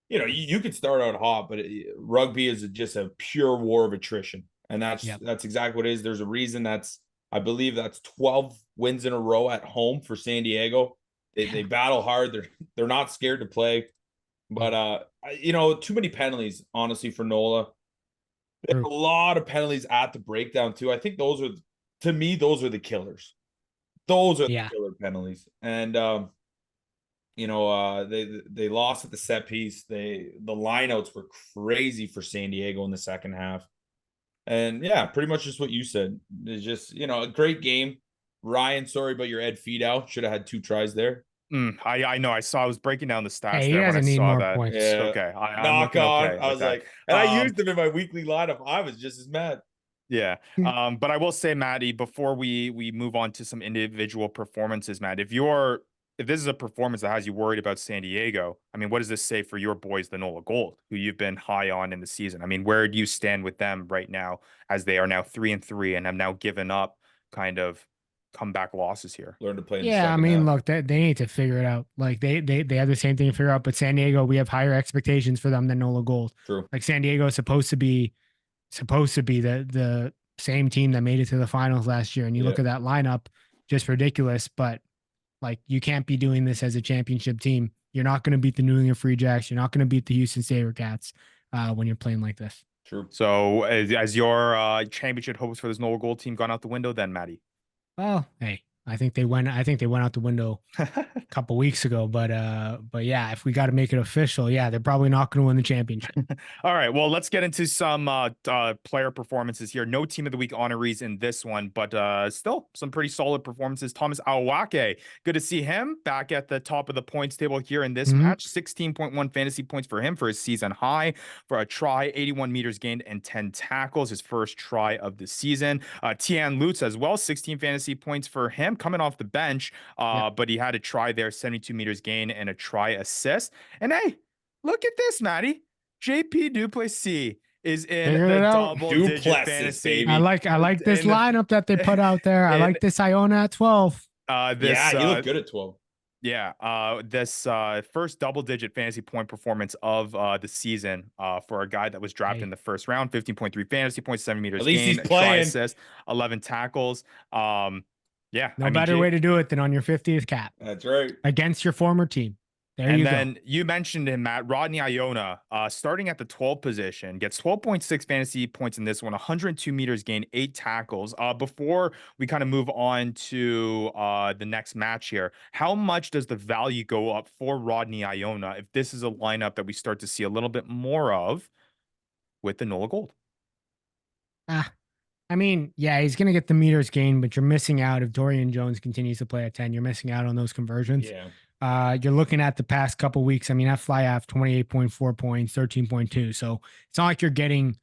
you could start out hot, but rugby is just a pure war of attrition. And that's exactly what it is. There's a reason I believe that's 12 wins in a row at home for San Diego. They battle hard. They're not scared to play, but too many penalties, honestly, for NOLA. There's a lot of penalties at the breakdown too. I think those are the killers. Those are the killer penalties. And, they lost at the set piece. The lineouts were crazy for San Diego in the second half. And pretty much just what you said. It's just, a great game. Ryan, sorry about your Ed feed out. Should have had 2 tries there. I know. I was breaking down the stats. Hey, there when I need saw more that. Points. Okay. Knock on. I was like, and I used them in my weekly lineup. I was just as mad. But I will say, Matty, before we move on to some individual performances, Matt, if this is a performance that has you worried about San Diego, I mean, what does this say for your boys, the NOLA Gold, who you've been high on in the season? I mean, where do you stand with them right now as they are now 3-3 and have now given up kind of comeback losses here. Learn to play in the Yeah, I second mean, half. look, they need to figure it out. Like they have the same thing to figure out. But San Diego, we have higher expectations for them than NOLA Gold. True. Like San Diego is supposed to be the same team that made it to the finals last year. And you look at that lineup, just ridiculous. But like, you can't be doing this as a championship team. You're not going to beat the New England Free Jacks. You're not going to beat the Houston SaberCats when you're playing like this. True. So as your championship hopes for this NOLA Gold team gone out the window then, Maddie? Well, hey, I think they went out the window a couple weeks ago, but yeah, if we got to make it official, yeah, they're probably not going to win the championship. All right, well, let's get into some player performances here. No team of the week honorees in this one, but still some pretty solid performances. Thomas Awake, good to see him back at the top of the points table here in this match. 16.1 fantasy points for him for his season high for a try, 81 meters gained and 10 tackles, his first try of the season. Tian Lutz as well, 16 fantasy points for him coming off the bench, but he had a try there, 72 meters gain and a try assist. And hey, look at this, Maddie. JP Duplessis is in the double-digit fantasy. Baby. I like this lineup that they put out there. I like this Iona at 12. You look good at 12. Yeah, this first double-digit fantasy point performance of the season for a guy that was drafted in the first round. 15.3 fantasy points, 7 meters at least gained, he's playing. try assist, 11 tackles. Yeah, no better way to do it than on your 50th cap. That's right. Against your former team. There and you then go. you mentioned him, Matt. Rodney Iona, starting at the 12 position, gets 12.6 fantasy points in this one, 102 meters gained, 8 tackles. Before we kind of move on to the next match here, how much does the value go up for Rodney Iona if this is a lineup that we start to see a little bit more of with the NOLA Gold? I mean, yeah, he's going to get the meters gained, but you're missing out if Dorian Jones continues to play at 10. You're missing out on those conversions. Yeah. You're looking at the past couple weeks. I mean, that fly half 28.4 points, 13.2. So it's not like you're getting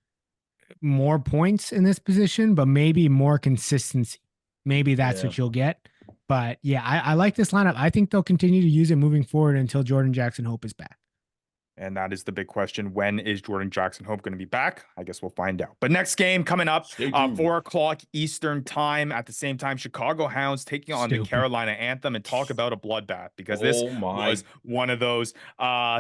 more points in this position, but maybe more consistency. Maybe that's what you'll get. But yeah, I like this lineup. I think they'll continue to use it moving forward until Jordan Jackson Hope is back. And that is the big question. When is Jordan Jackson Hope going to be back? I guess we'll find out. But next game coming up, 4 o'clock Eastern time. At the same time, Chicago Hounds taking on the Carolina Anthem, and talk about a bloodbath, because this was one of those.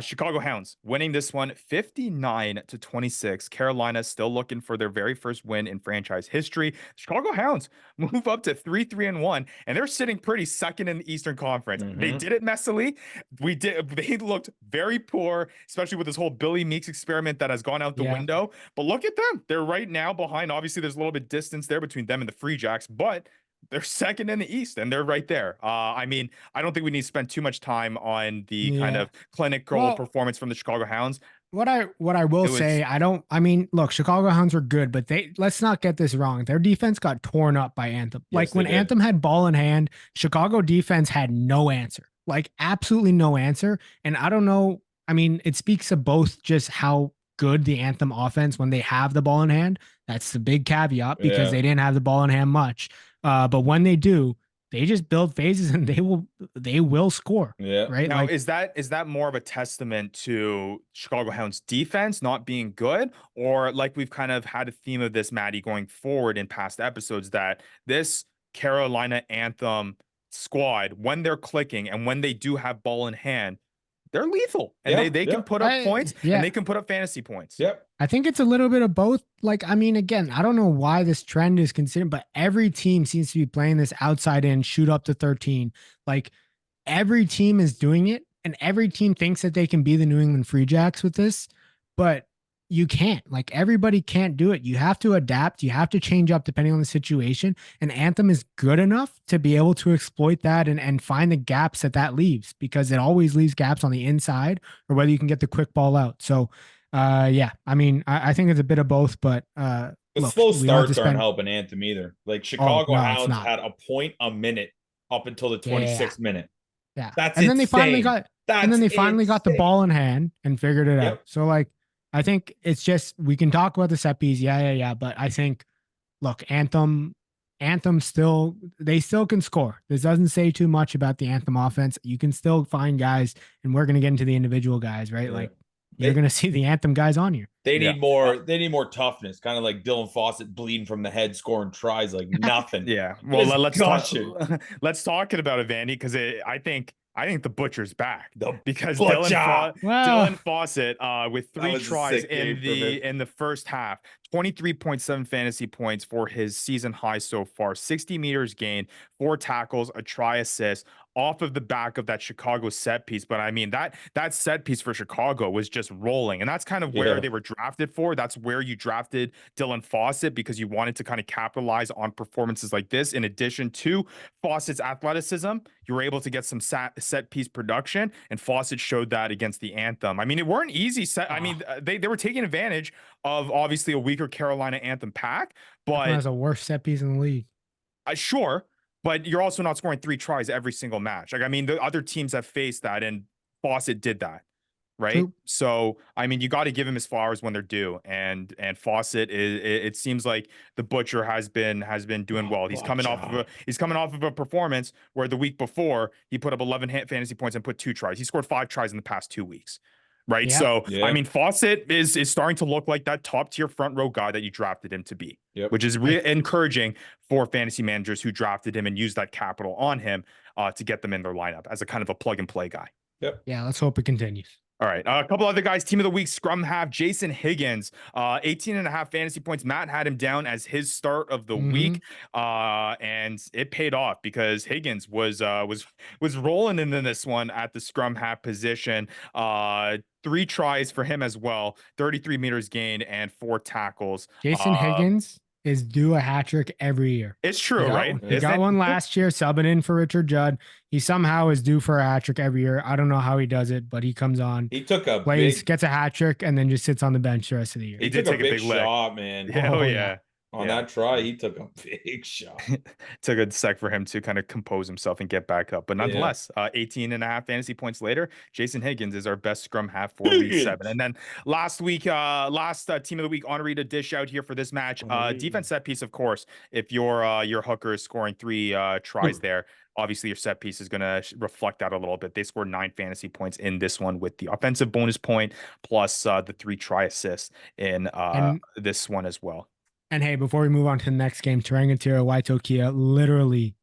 Chicago Hounds winning this one 59-26. Carolina still looking for their very first win in franchise history. Chicago Hounds move up to 3-3-1, and they're sitting pretty second in the Eastern Conference. They did it messily. They looked very poor, especially with this whole Billy Meeks experiment that has gone out the window. But look at them. They're right now behind. Obviously, there's a little bit distance there between them and the Free Jacks, but they're second in the East, and they're right there. I mean, I don't think we need to spend too much time on the kind of clinical performance from the Chicago Hounds. What I will say, I mean, look, Chicago Hounds are good, but let's not get this wrong. Their defense got torn up by Anthem. Like when Anthem had ball in hand, Chicago defense had no answer, like absolutely no answer. And I don't know. I mean, it speaks of both just how good the Anthem offense when they have the ball in hand. That's the big caveat, because they didn't have the ball in hand much. But when they do, they just build phases and they will score. Yeah. Right. Now, like, is that more of a testament to Chicago Hounds defense not being good, or like we've kind of had a theme of this, Maddie, going forward in past episodes, that this Carolina Anthem squad, when they're clicking and when they do have ball in hand, they're lethal, and they can put up points, and they can put up fantasy points. Yep. I think it's a little bit of both. Like, I mean, again, I don't know why this trend is considered, but every team seems to be playing this outside in, shoot up to 13. Like, every team is doing it, and every team thinks that they can be the New England Free Jacks with this, but you can't. Like, everybody can't do it. You have to adapt. You have to change up depending on the situation. And Anthem is good enough to be able to exploit that and find the gaps that leaves, because it always leaves gaps on the inside, or whether you can get the quick ball out. So, yeah, I mean, I think it's a bit of both, but the slow starts aren't helping Anthem either. Like, Chicago Hounds had a point a minute up until the 26th minute. Yeah. That's and then insane. they finally got the ball in hand and figured it out. So, like, I think it's just, we can talk about the set piece. Yeah. But I think, look, Anthem still can score. This doesn't say too much about the Anthem offense. You can still find guys, and we're going to get into the individual guys, right? Yeah. Like, you're going to see the Anthem guys on here. They need more. They need more toughness, kind of like Dylan Fawcett bleeding from the head, scoring tries like nothing. Yeah. Well, let's talk about it, Vandy, because I think the butcher's back. Because Dylan Fawcett with 3 tries in the first half, 23.7 fantasy points for his season high so far, 60 meters gained, 4 tackles, a try assist, off of the back of that Chicago set piece. But I mean, that set piece for Chicago was just rolling. And that's kind of where they were drafted for. That's where you drafted Dylan Fawcett, because you wanted to kind of capitalize on performances like this. In addition to Fawcett's athleticism, you were able to get some set piece production, and Fawcett showed that against the Anthem. I mean, it weren't easy set. I mean, they were taking advantage of obviously a weaker Carolina Anthem pack, but that's a worst set piece in the league. Sure. But you're also not scoring 3 tries every single match. Like, I mean, the other teams have faced that, and Fawcett did that, right? True. So, I mean, you got to give him his flowers when they're due. And Fawcett it seems like the butcher has been doing well. He's coming off of a performance where the week before he put up 11 fantasy points and put 2 tries. He scored 5 tries in the past 2 weeks. Right. Yeah. So, I mean, Fawcett is starting to look like that top tier front row guy that you drafted him to be, which is encouraging for fantasy managers who drafted him and used that capital on him to get them in their lineup as a kind of a plug and play guy. Yeah. Let's hope it continues. All right. A couple other guys. Team of the week, scrum half, Jason Higgins, 18.5 fantasy points. Matt had him down as his start of the week. And it paid off because Higgins was rolling into this one at the scrum half position. 3 tries for him as well, 33 meters gained and 4 tackles. Jason Higgins is due a hat trick every year. It's true, right? He got one last year, subbing in for Richard Judd. He somehow is due for a hat trick every year. I don't know how he does it, but he comes on. He took a plays, gets a hat trick, and then just sits on the bench the rest of the year. He did take a big shot, man. Yeah. On that try, he took a big shot. Took a sec for him to kind of compose himself and get back up. But nonetheless, 18.5 fantasy points later, Jason Higgins is our best scrum half for week 7. And then last week, team of the week, Henri to dish out here for this match. Defense set piece, of course. If your hooker is scoring 3 tries there, obviously your set piece is going to reflect that a little bit. They scored 9 fantasy points in this one with the offensive bonus point plus the 3 try assists in this one as well. And hey, before we move on to the next game, Tarangatira Waitokia literally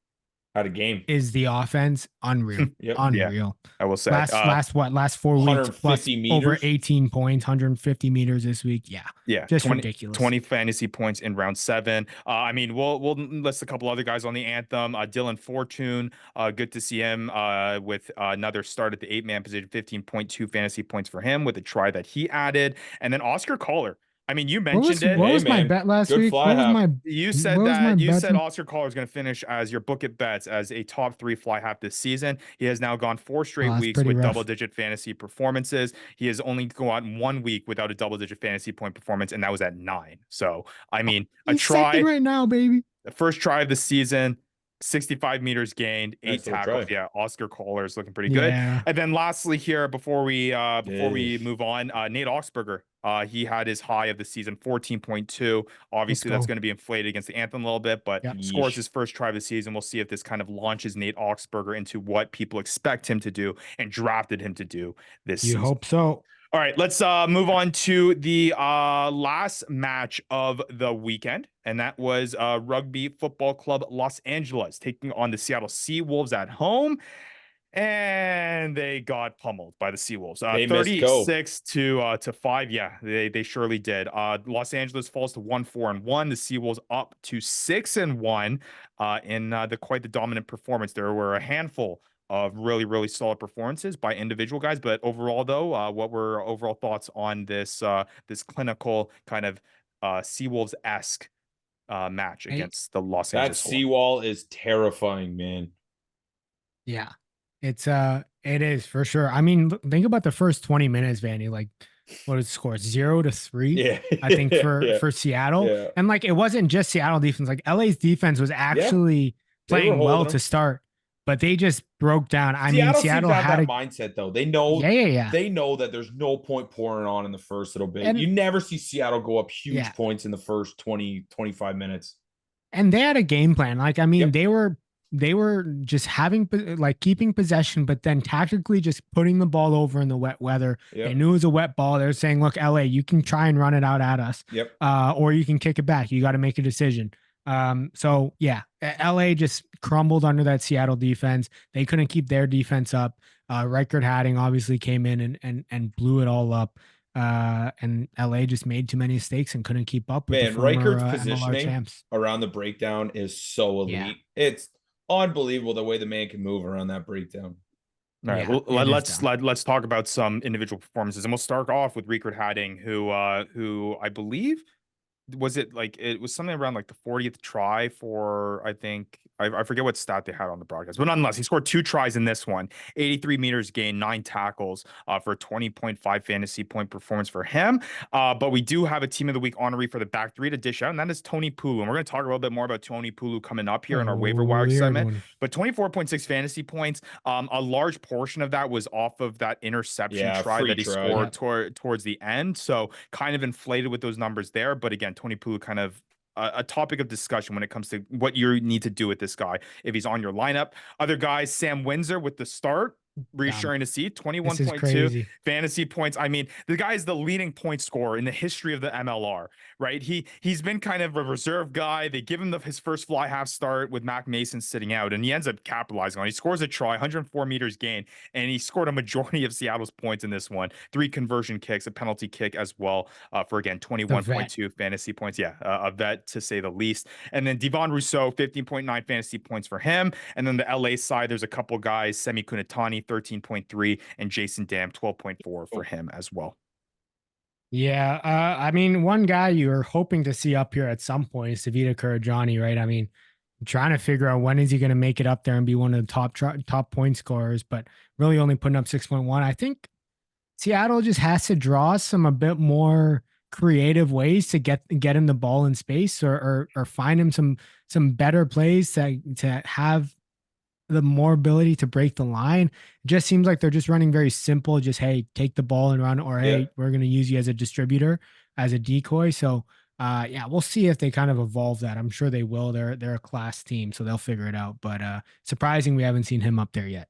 had a game. Is the offense unreal? Unreal. Yeah, I will say. Last 4 weeks plus meters? Over 18 points, 150 meters this week. Yeah. Just 20, ridiculous. 20 fantasy points in round 7. I mean, we'll list a couple other guys on the Anthem. Dylan Fortune, good to see him with another start at the 8-man position, 15.2 fantasy points for him with a try that he added, and then Oscar Collar. I mean, you mentioned it. What was my bet last week? You said Oscar Collar is going to finish as your book at bets as a top 3 fly half this season. He has now gone 4 straight weeks with double-digit fantasy performances. He has only gone 1 week without a double-digit fantasy point performance, and that was at 9. So, I mean, a try right now, baby. The first try of the season. 65 meters gained, 8 tackles. Yeah, Oscar Collar is looking pretty good. And then lastly here, before we move on, Nate Oxberger. He had his high of the season, 14.2. Obviously, that's going to be inflated against the Anthem a little bit, but scores his first try of the season. We'll see if this kind of launches Nate Oxberger into what people expect him to do and drafted him to do this season. You hope so. All right, let's move on to the last match of the weekend, and that was Rugby Football Club Los Angeles taking on the Seattle Seawolves at home, and they got pummeled by the Seawolves. 36 to 5. Yeah, they surely did. Los Angeles falls to 1-4-1. The Seawolves up to 6-1 in quite the dominant performance. There were a handful of really, really solid performances by individual guys. But overall, though, what were overall thoughts on this this clinical kind of Seawolves-esque match against the Los Angeles? That seawall is terrifying, man. Yeah, it is for sure. I mean, think about the first 20 minutes, Vanny. Like, what is the score? 0-3. Yeah, I think for Seattle, and like it wasn't just Seattle defense. Like LA's defense was actually playing well to start. But they just broke down. I mean, Seattle had that mindset though. They know, they know that there's no point pouring on in the first little bit. And you never see Seattle go up huge points in the first 20, 25 minutes. And they had a game plan. Like, I mean, they were they were just having like keeping possession, but then tactically just putting the ball over in the wet weather. Yep. They knew it was a wet ball. They're saying, look, LA, you can try and run it out at us. Yep. Or you can kick it back. You got to make a decision. So yeah, LA just crumbled under that Seattle defense. They couldn't keep their defense up. Riekert Hattingh obviously came in and blew it all up. And LA just made too many mistakes and couldn't keep up with the former, Reichert's MLR positioning champs around the breakdown is so elite. Yeah. It's unbelievable the way the man can move around that breakdown. All right, well, let's talk about some individual performances, and we'll start off with Riekert Hattingh, who I believe it was something around like the 40th try for, I think, I forget what stat they had on the broadcast, but nonetheless, he scored 2 tries in this one, 83 meters gained, 9 tackles for a 20.5 fantasy point performance for him. But we do have a team of the week honoree for the back 3 to dish out, and that is Tony Pulu. And we're going to talk a little bit more about Tony Pulu coming up here in our waiver wire segment. But 24.6 fantasy points, a large portion of that was off of that interception try that he scored towards the end. So kind of inflated with those numbers there. But again, Tony Pulu kind of a topic of discussion when it comes to what you need to do with this guy if he's on your lineup. Other guys, Sam Windsor with the start, reassuring to see 21.2 fantasy points. I mean, the guy is the leading point scorer in the history of the MLR, right? He's been kind of a reserve guy. They give him his first fly half start with Mac Mason sitting out, and he ends up capitalizing on it. He scores a try, 104 meters gain, and he scored a majority of Seattle's points in this one. 3 conversion kicks, a penalty kick as well, for again 21.2 fantasy points. Yeah, a vet to say the least. And then Devon Rousseau, 15.9 fantasy points for him. And then the LA side, there's a couple guys, Semi Kunatani, 13.3, and Jason Dam, 12.4 for him as well. Yeah, I mean, one guy you're hoping to see up here at some point is Savita Kurajani, right? I mean, I'm trying to figure out when is he going to make it up there and be one of the top point scorers, but really only putting up 6.1. I think Seattle just has to draw a bit more creative ways to get him the ball in space, or find him some better plays to have the more ability to break the line. It just seems like they're just running very simple, just, hey, take the ball and run, or hey, we're going to use you as a distributor, as a decoy. So we'll see if they kind of evolve that. I'm sure they will. They're a class team, so they'll figure it out. But surprising we haven't seen him up there yet.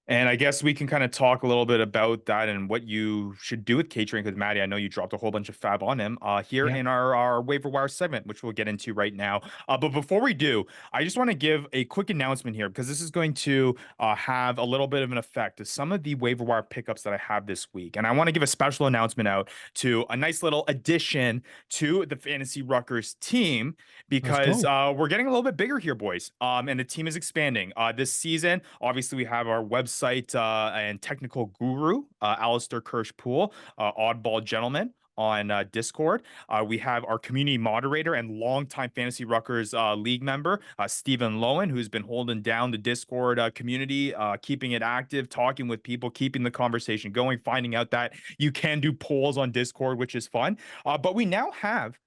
And I guess we can kind of talk a little bit about that and what you should do with catering, because Maddie, I know you dropped a whole bunch of fab on him here in our waiver wire segment, which we'll get into right now. But before we do, I just want to give a quick announcement here, because this is going to have a little bit of an effect to some of the waiver wire pickups that I have this week. And I want to give a special announcement out to a nice little addition to the Fantasy Ruckers team, because we're getting a little bit bigger here, boys. And the team is expanding this season. Obviously, we have our website and technical guru, Alistair Kirsch-Poole, Oddball Gentleman on Discord. We have our community moderator and longtime Fantasy Ruckers League member, Stephen Lowen, who's been holding down the Discord community, keeping it active, talking with people, keeping the conversation going, finding out that you can do polls on Discord, which is fun. But we now have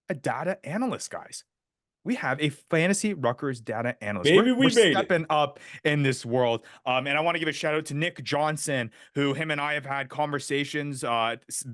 a data analyst, guys. We have a Fantasy Ruckers data analyst. We're stepping up in this world. And I want to give a shout out to Nick Johnson, who him and I have had conversations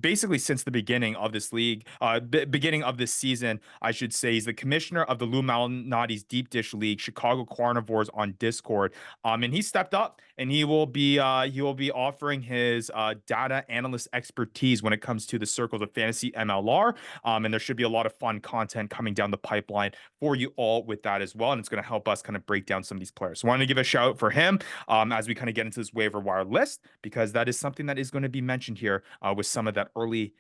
basically since the beginning of this league, beginning of this season, I should say. He's the commissioner of the Lou Malnati's Deep Dish League, Chicago Carnivores on Discord. And he stepped up, and he will be offering his data analyst expertise when it comes to the circles of fantasy MLR. And there should be a lot of fun content coming down the pipeline for you all with that as well. And it's going to help us kind of break down some of these players. So I want to give a shout out for him as we kind of get into this waiver wire list, because that is something that is going to be mentioned here with some of that early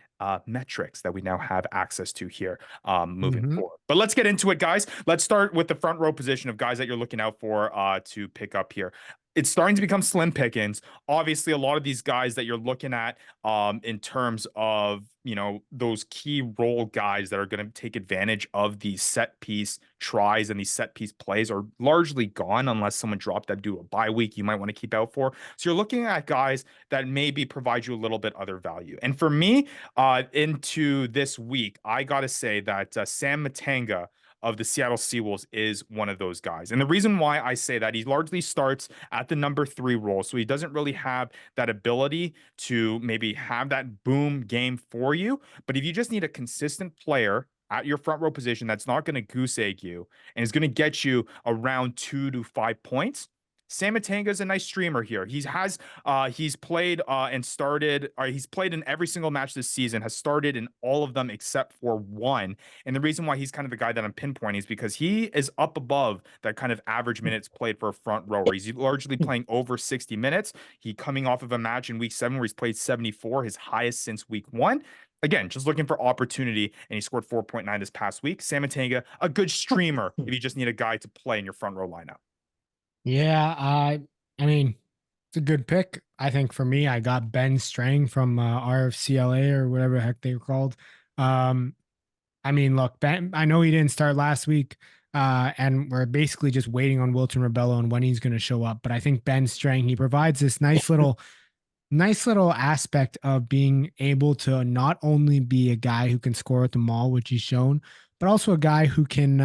metrics that we now have access to here moving forward. But let's get into it, guys. Let's start with the front row position of guys that you're looking out for to pick up here. It's starting to become slim pickings. Obviously, a lot of these guys that you're looking at in terms of, those key role guys that are going to take advantage of these set piece tries and these set piece plays are largely gone, unless someone dropped that due to a bye week you might want to keep out for. So you're looking at guys that maybe provide you a little bit other value. And for me, into this week, I got to say that Sam Matanga of the Seattle Seawolves is one of those guys. And the reason why I say that, he largely starts at the number 3 role. So he doesn't really have that ability to maybe have that boom game for you. But if you just need a consistent player at your front row position that's not going to goose egg you and is going to get you around 2 to 5 points, Sam Atanga is a nice streamer here. He's played and started. He's played in every single match this season. Has started in all of them except for one. And the reason why he's kind of the guy that I'm pinpointing is because he is up above that kind of average minutes played for a front rower. He's largely playing over 60 minutes. He coming off of a match in week 7 where he's played 74, his highest since week 1. Again, just looking for opportunity, and he scored 4.9 this past week. Sam Atanga, a good streamer if you just need a guy to play in your front row lineup. Yeah, I mean, it's a good pick. I think for me, I got Ben Strang from RFCLA or whatever the heck they were called. I mean, look, Ben, I know he didn't start last week, and we're basically just waiting on Wilton Rebello and when he's going to show up. But I think Ben Strang, he provides this nice little aspect of being able to not only be a guy who can score at the maul, which he's shown, but also a guy who can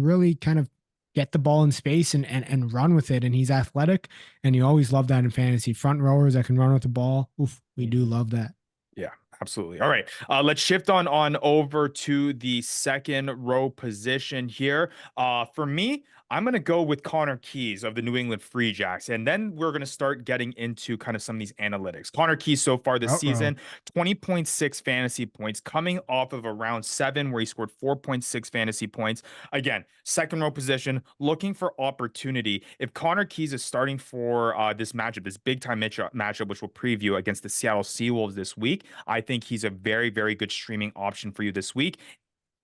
really kind of get the ball in space and run with it. And he's athletic, and you always love that in fantasy. Front rowers that can run with the ball. Oof, we do love that. Yeah, absolutely. All right, let's shift on over to the second row position here. For me, I'm going to go with Connor Keys of the New England Free Jacks. And then we're going to start getting into kind of some of these analytics. Connor Keys so far this season, 20.6 fantasy points, coming off of a round 7 where he scored 4.6 fantasy points. Again, second row position, looking for opportunity. If Connor Keys is starting for this matchup, this big time matchup, which we'll preview against the Seattle Seawolves this week, I think he's a very, very good streaming option for you this week,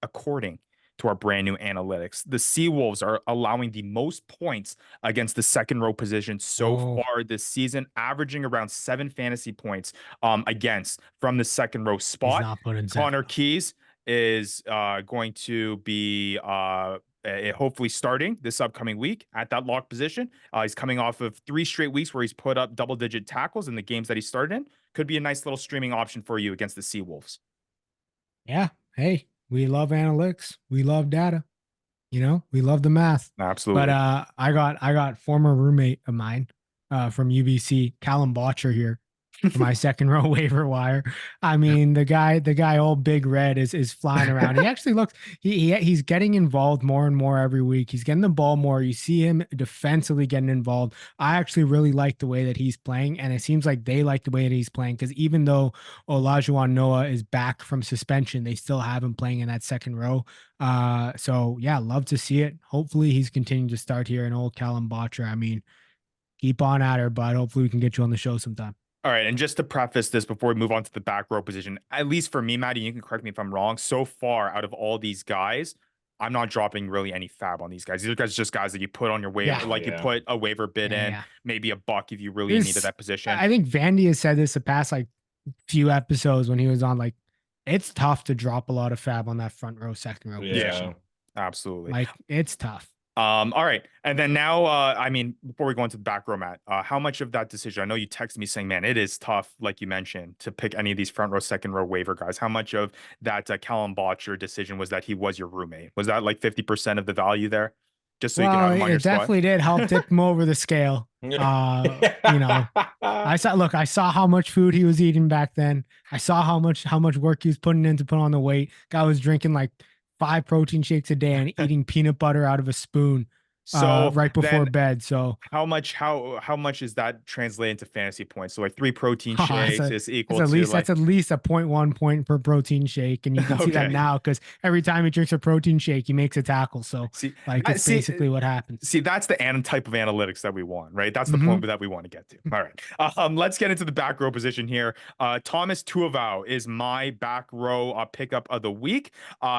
according to our brand new analytics. The Seawolves are allowing the most points against the second row position so far this season, averaging around 7 fantasy points against from the second row spot. Connor Keys is going to be hopefully starting this upcoming week at that lock position. He's coming off of 3 straight weeks where he's put up double-digit tackles in the games that he started in. Could be a nice little streaming option for you against the Seawolves. Yeah. Hey, we love analytics. We love data. You know, we love the math. Absolutely. But I got former roommate of mine from UBC, Callum Botcher here for my second row waiver wire. I mean, the guy, old Big Red is flying around. He actually looks, he's getting involved more and more every week. He's getting the ball more. You see him defensively getting involved. I actually really like the way that he's playing, and it seems like they like the way that he's playing, because even though Olajuwon Noah is back from suspension, they still have him playing in that second row. So yeah, love to see it. Hopefully he's continuing to start here, and old Callum Botcher. I mean, keep on at her, bud. Hopefully we can get you on the show sometime. All right, and just to preface this before we move on to the back row position, at least for me, Maddie, you can correct me if I'm wrong. So far, out of all these guys, I'm not dropping really any fab on these guys. These are just guys that you put on your waiver, you put a waiver bid in, maybe a buck if you really needed that position. I think Vandy has said this the past few episodes when he was on. It's tough to drop a lot of fab on that front row, second row position. Absolutely. It's tough. All right. And then now, I mean, before we go into the back row, Matt, how much of that decision, I know you texted me saying, man, it is tough, like you mentioned, to pick any of these front row, second row waiver guys. How much of that Callum Botcher decision was that he was your roommate? Was that like 50% of the value there? Just so you can have him on your spot? It definitely did help tip him over the scale. You know, I saw how much food he was eating back then. I saw how much work he was putting in to put on the weight. Guy was drinking 5 protein shakes a day and eating peanut butter out of a spoon right before bed. So how much is that translated into fantasy points? So 3 protein shakes is equal to that's at least a 0.1 point per protein shake. And you can see that now, because every time he drinks a protein shake, he makes a tackle. So it's basically what happens. See, that's the type of analytics that we want, right? That's the point that we want to get to. All right. Let's get into the back row position here. Thomas Tuivasa is my back row pickup of the week.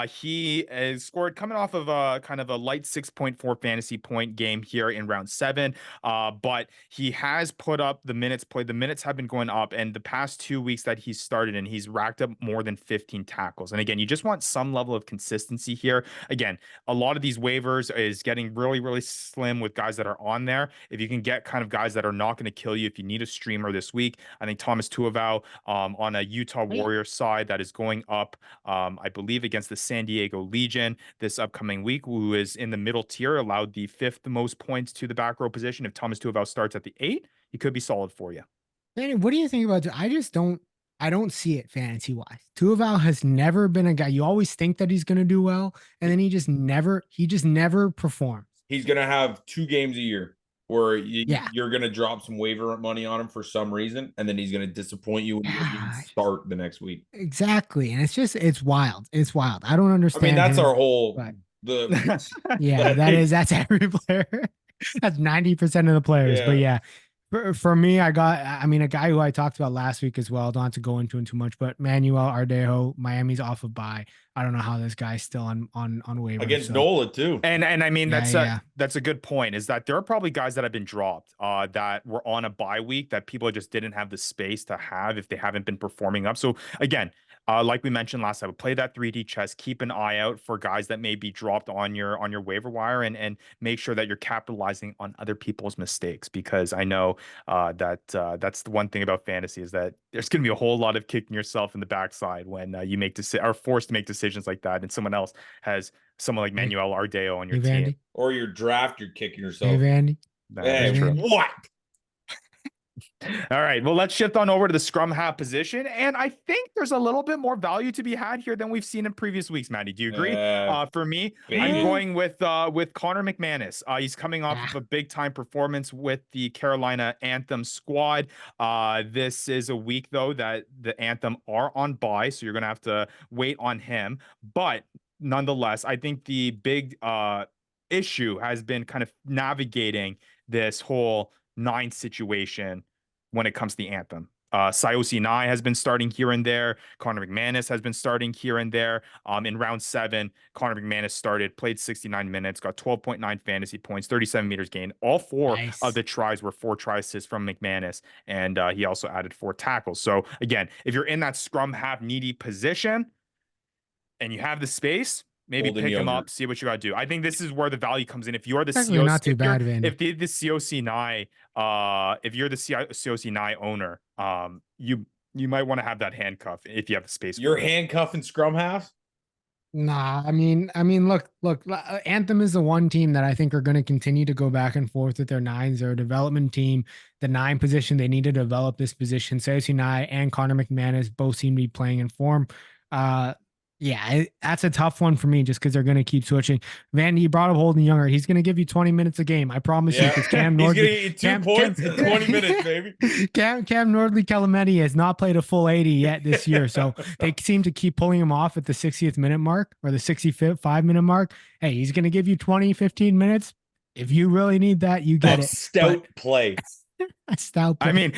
He has scored coming off of a kind of a light 6.4 fantasy point game here in round 7, but he has put up the minutes played. The minutes have been going up, and the past 2 weeks that he's started in, he's racked up more than 15 tackles. And again, you just want some level of consistency here. Again, a lot of these waivers is getting really, really slim with guys that are on there. If you can get kind of guys that are not going to kill you, if you need a streamer this week, I think Thomas Tuivasa on a Utah Warriors side that is going up, I believe, against the San Diego Legion this upcoming week, who is in the middle tier, allowed the 5th most points to the back row position. If Thomas Tuivasa starts at the 8, he could be solid for you. Danny, what do you think about I don't see it fantasy wise. Tuaval has never been a guy. You always think that he's going to do well, and then he just never performs. He's going to have 2 games a year where you're going to drop some waiver money on him for some reason, and then he's going to disappoint you when you start the next week. Exactly, and it's wild. It's wild. I don't understand. I mean, that's him, our whole that's every player. That's 90% of the players. But yeah, for me, a guy who I talked about last week as well. Don't have to go into him too much, but Manuel Ardejo, Miami's off of bye. I don't know how this guy's still on waivers against NOLA too. And I mean that's a good point. Is that there are probably guys that have been dropped that were on a bye week that people just didn't have the space to have if they haven't been performing up. So again, like we mentioned last time, play that 3D chess. Keep an eye out for guys that may be dropped on your waiver wire, and make sure that you're capitalizing on other people's mistakes, because I know that's the one thing about fantasy is that there's going to be a whole lot of kicking yourself in the backside when you are forced to make decisions like that, and someone else has someone like Manuel Ardejo on your team, or your draft, you're kicking yourself. Hey, Vandy. What? All right, well, let's shift on over to the scrum half position, and I think there's a little bit more value to be had here than we've seen in previous weeks. Maddie, do you agree? For me, I'm going with Connor McManus. He's coming off of a big time performance with the Carolina Anthem squad. This is a week though that the Anthem are on bye, so you're gonna have to wait on him. But nonetheless, I think the big issue has been kind of navigating this whole 9 situation when it comes to the Anthem. Sayosi Nai has been starting here and there. Connor McManus has been starting here and there. In round 7, Connor McManus started, played 69 minutes, got 12.9 fantasy points, 37 meters gained. All 4 of the tries were 4 try assists from McManus, and he also added 4 tackles. So again, if you're in that scrum half needy position and you have the space, maybe pick him up, see what you got to do. I think this is where the value comes in. If you're the COC, not too bad, Vandy. If the COC Nye, if you're the COC Nye owner, you might want to have that handcuff if you have the space. You're handcuffing scrum half? Nah, I mean, look, Anthem is the one team that I think are going to continue to go back and forth with their 9s. They're a development team. The 9 position, they need to develop this position. Sayosi Nye and Connor McManus both seem to be playing in form. Yeah, that's a tough one for me just because they're going to keep switching. Vandy, you brought up Holden Younger. He's going to give you 20 minutes a game. I promise you. Because Cam Nordley, he's going to get you 2 points in 20 minutes, baby. Cam Nordley Calameti has not played a full 80 yet this year. So they seem to keep pulling him off at the 60th minute mark or the 65 minute mark. Hey, he's going to give you 20, 15 minutes. If you really need that, you get it. Stout play. A stout play. I mean,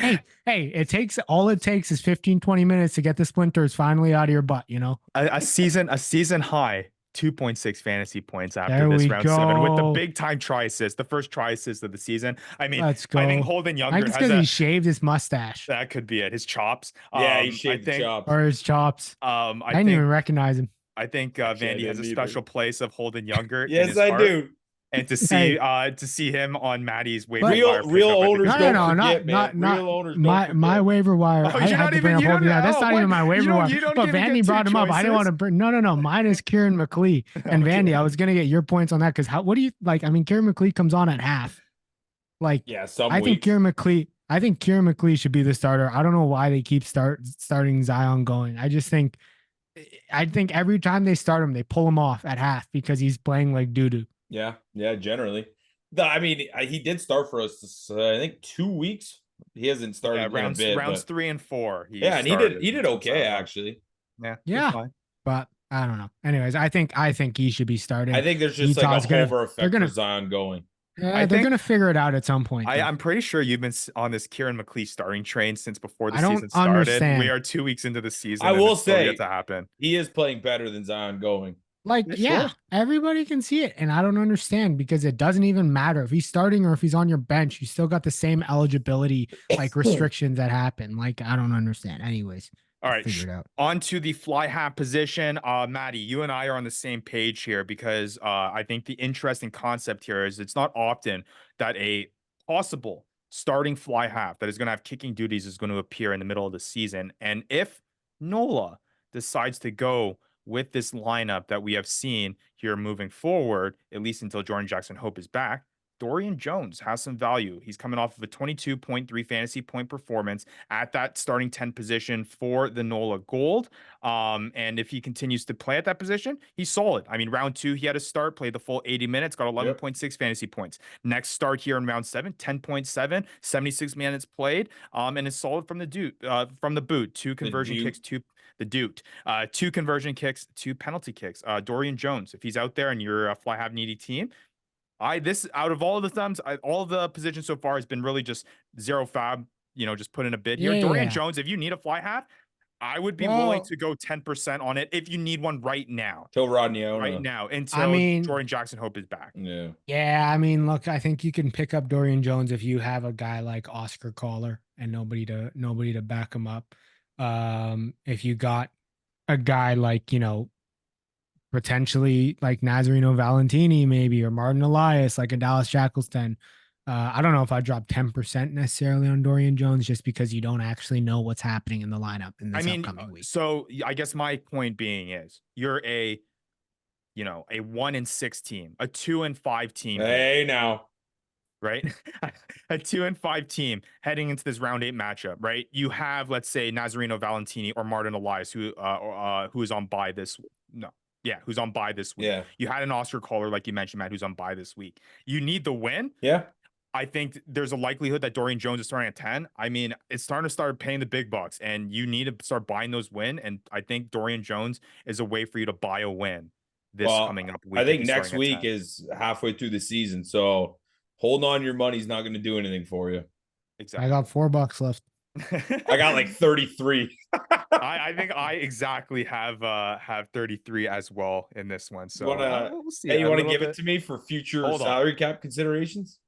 hey, it takes is 15, 20 minutes to get the splinters finally out of your butt, you know? A season high 2.6 fantasy points after this round 7 with the big time try assist, the first try assist of the season. I mean, let's go. I think Holden Younger has because he shaved his mustache. That could be it. His chops. Yeah, he shaved the chops. Or his chops. I didn't even recognize him. I think Vandy has a special place of Holden Younger. Yes, I do. And to see him on Maddie's waiver wire, real owners my waiver wire. Oh, that's not even my waiver wire. But Vandy brought him up. I didn't want to bring. No. Mine is Kieran McLeay and Vandy. I was gonna get your points on that because what do you like? I mean, Kieran McLeay comes on at half. Like, yeah, I think Kieran McLeay should be the starter. I don't know why they keep starting Zion going. I think every time they start him, they pull him off at half because he's playing like doo-doo. Yeah, generally. I mean, he did start for us, I think 2 weeks. He hasn't started rounds 3 and 4. He did okay, actually. Yeah. But I don't know. Anyways, I think he should be starting. I think there's just like a hover effect for Zion going. Yeah, they're going to figure it out at some point. I'm pretty sure you've been on this Kieran McLeay starting train since before the season started. Understand. We are 2 weeks into the season. I will say yet to happen. He is playing better than Zion going. Sure. Everybody can see it. And I don't understand because it doesn't even matter if he's starting or if he's on your bench, you still got the same eligibility, restrictions that happen. I don't understand. Anyways. All right. On to the fly half position. Maddie, you and I are on the same page here because I think the interesting concept here is it's not often that a possible starting fly half that is going to have kicking duties is going to appear in the middle of the season. And if NOLA decides to go with this lineup that we have seen here moving forward, at least until Jordan Jackson Hope is back, Dorian Jones has some value. He's coming off of a 22.3 fantasy point performance at that starting 10 position for the NOLA Gold. And if he continues to play at that position, he's solid. I mean, round 2, he had a start, played the full 80 minutes, got 11.6 fantasy points. Next start here in round 7, 10.7, 76 minutes played. And is solid from the boot. 2 conversion kicks, 2 conversion kicks, 2 penalty kicks. Dorian Jones, if he's out there and you're a fly half needy team, this out of all of the thumbs, all the positions so far has been really just 0 fab, just put in a bid here. Dorian Jones, if you need a fly half, I would be willing to go 10% on it if you need one right now. Till Rodney Ona. Right now, until Jordan Jackson Hope is back. Yeah. Yeah, I mean, look, I think you can pick up Dorian Jones if you have a guy like Oscar Collar and nobody to back him up. If you got a guy like, potentially like Nazareno Valentini maybe, or Martin Elias, like a Dallas Jackals 10. I don't know if I drop 10% necessarily on Dorian Jones, just because you don't actually know what's happening in the lineup in this upcoming week. So I guess my point being is you're a 1-6 team, a 2-5 team. Hey, now. Right? A 2-5 team heading into this round 8 matchup, right? You have, let's say, Nazareno Valentini or Martin Elias, who is on bye this who's on bye this week. Yeah. You had an Oscar Collar, like you mentioned, Matt, who's on bye this week. You need the win. Yeah. I think there's a likelihood that Dorian Jones is starting at 10. I mean, it's starting to start paying the big bucks, and you need to start buying those win. And I think Dorian Jones is a way for you to buy a win coming up week. I think next week is halfway through the season, so holding on your money is not going to do anything for you. Exactly. I got $4 left. I got like 33. I think I exactly have 33 as well in this one. So we'll see. Hey, you want to give it to me for future salary cap considerations?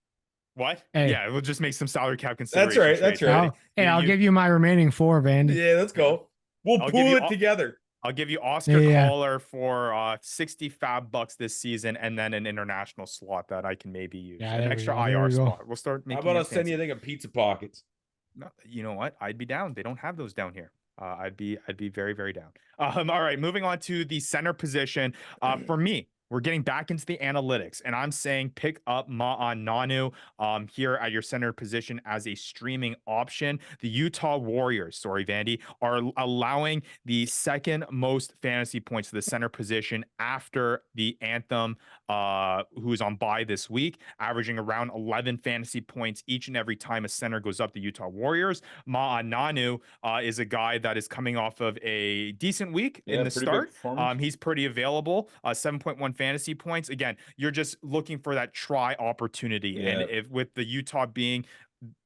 What? Hey. Yeah, we'll just make some salary cap considerations. That's right. I'll give you my remaining 4, Vandy. Yeah, let's go. We'll pool it together. I'll give you Oscar Collar for 60 fab bucks this season, and then an international slot that I can maybe use. An extra IR spot. We'll start making. How about us send you a thing of pizza pockets? No, you know what? I'd be down. They don't have those down here. I'd be very, very down. All right, moving on to the center position. For me, we're getting back into the analytics, and I'm saying pick up Ma'an Nanu here at your center position as a streaming option. The Utah Warriors, Vandy, are allowing the second most fantasy points to the center position after the Anthem, who is on bye this week, averaging around 11 fantasy points each and every time a center goes up. The Utah Warriors. Ma'an Nanu is a guy that is coming off of a decent week in the start. He's pretty available. 7.1 fantasy points. Again, you're just looking for that try opportunity. And if with the Utah being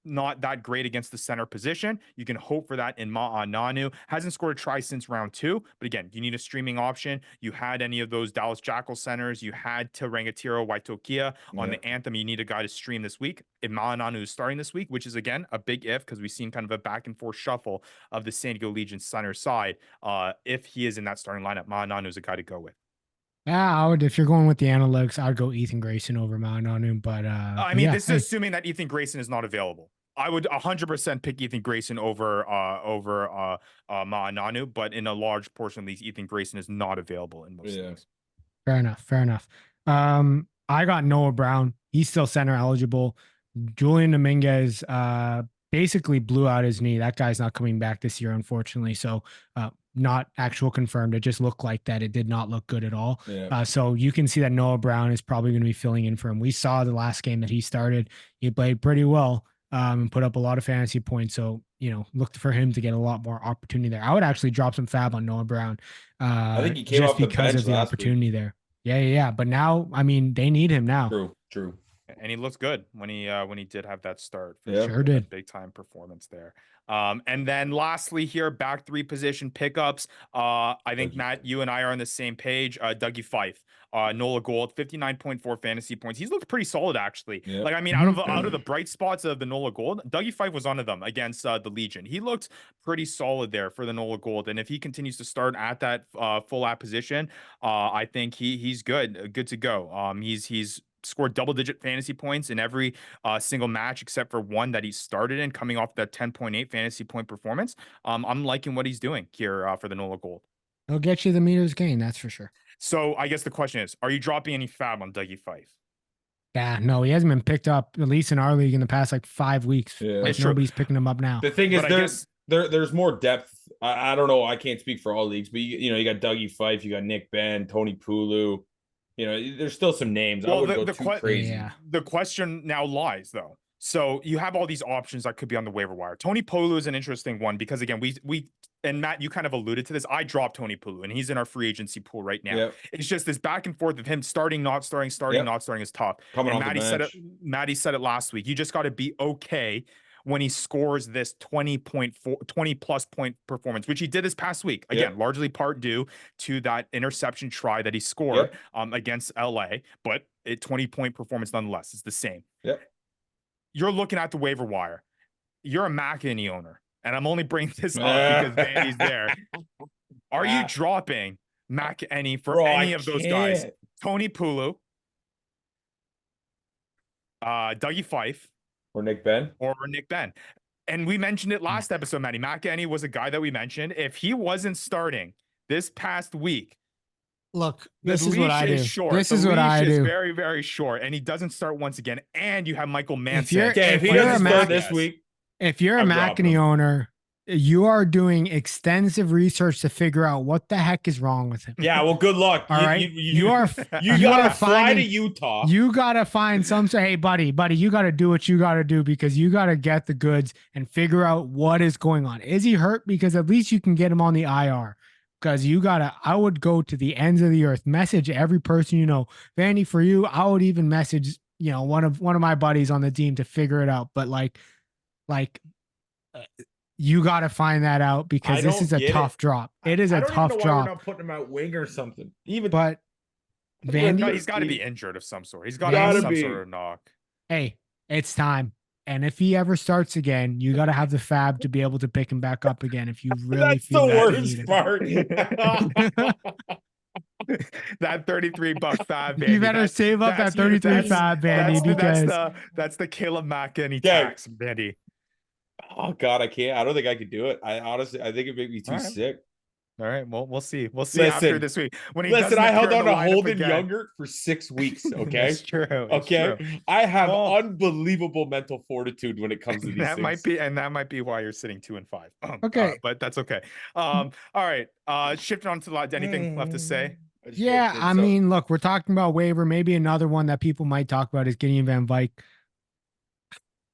not that great against the center position, you can hope for that in Ma'an Nanu. Hasn't scored a try since round 2, but again, you need a streaming option. You had any of those Dallas Jackal centers, you had Rangatiro Waitokia on the Anthem. You need a guy to stream this week. If Ma'an Nanu is starting this week, which is again a big if, because we've seen kind of a back and forth shuffle of the San Diego Legion center side. If he is in that starting lineup, Ma'an Nanu is a guy to go with. Yeah, I would. If you're going with the analytics, I'd go Ethan Grayson over Ma'an Nanu. But I mean, this is assuming that Ethan Grayson is not available. I would 100% pick Ethan Grayson over Ma'an Nanu, but in a large portion of these, Ethan Grayson is not available in most leagues. Fair enough. I got Noah Brown. He's still center eligible. Julian Dominguez basically blew out his knee. That guy's not coming back this year, unfortunately. So not actual confirmed. It just looked like that. It did not look good at all. So you can see that Noah Brown is probably going to be filling in for him. We saw the last game that he started. He played pretty well and put up a lot of fantasy points. So, looked for him to get a lot more opportunity there. I would actually drop some fab on Noah Brown. I think he came just off the because bench of the opportunity there. Yeah. But now, I mean, they need him now. True. And he looked good when he did have that start. Sure did. Big time performance there. And then lastly here, back 3 position pickups. I think Matt, you and I are on the same page. Dougie Fife, NOLA Gold, 59.4 fantasy points. He's looked pretty solid actually. Like, I mean, out of the bright spots of the NOLA Gold, Dougie Fife was one of them against the Legion. He looked pretty solid there for the NOLA Gold. And if he continues to start at that full app position, I think he's good to go. He's scored double-digit fantasy points in every single match except for one that he started in, coming off that 10.8 fantasy point performance. I'm liking what he's doing here for the NOLA Gold. He'll get you the meters gain, that's for sure. So I guess the question is, are you dropping any fab on Dougie Fife? Yeah, no, he hasn't been picked up, at least in our league, in the past like 5 weeks. Yeah. Like nobody's picking him up now. The thing is, there's more depth. I don't know. I can't speak for all leagues, but you got Dougie Fife, you got Nick Ben, Tony Pulu. There's still some names. Well, I wouldn't go too crazy. Yeah. The question now lies though. So you have all these options that could be on the waiver wire. Tony Pulu is an interesting one because again, we and Matt, you kind of alluded to this. I dropped Tony Pulu and he's in our free agency pool right now. Yep. It's just this back and forth of him starting, not starting, not starting is tough. Coming and off the bench. Maddie said it last week. You just got to be okay when he scores this 20 plus point performance, which he did this past week. Again, largely part due to that interception try that he scored against LA, but a 20-point performance nonetheless. It's the same. Yep. You're looking at the waiver wire. You're a McEnany owner, and I'm only bringing this up because Vandy's there. Are you dropping McEnany for any of those guys? Tony Pulu, Dougie Fife, or Nick Ben? And we mentioned it last episode, Matty. McEnany was a guy that we mentioned. If he wasn't starting this past week, look, this is what I do. This is what I do. Very, very short, and he doesn't start once again. And you have Michael Manson. If he doesn't start this week, if you're a McEnany owner, you are doing extensive research to figure out what the heck is wrong with him. Yeah, well, good luck. All right, you gotta fly to Utah. You gotta find some. Say, hey, buddy, you gotta do what you gotta do because you gotta get the goods and figure out what is going on. Is he hurt? Because at least you can get him on the IR. Because I would go to the ends of the earth, message every person you know. Vandy, for you, I would even message, one of my buddies on the team to figure it out. But you got to find that out because this is a tough drop. It is a tough drop. We're not putting him out wing or something. But Vandy, he's got to be injured of some sort. He's got to have some sort of knock. Hey, it's time. And if he ever starts again, you got to have the fab to be able to pick him back up again. If you really feel the worst part. That $33 fab, Vandy. You better save up that 33 fab, Vandy, because that's the Caleb McEnany tax, Vandy. Oh God, I can't. I don't think I could do it. I honestly, I think it'd make me too sick. All right, well, we'll see. We'll see after this week. I held on to Holden Younger for 6 weeks. Okay, it's true. True. I have unbelievable mental fortitude when it comes to these things. That might be why you're sitting 2 and 5. Okay, but that's okay. All right. Shifting on to anything left to say? Yeah, I mean, look, we're talking about waiver. Maybe another one that people might talk about is Gideon Van Vyk.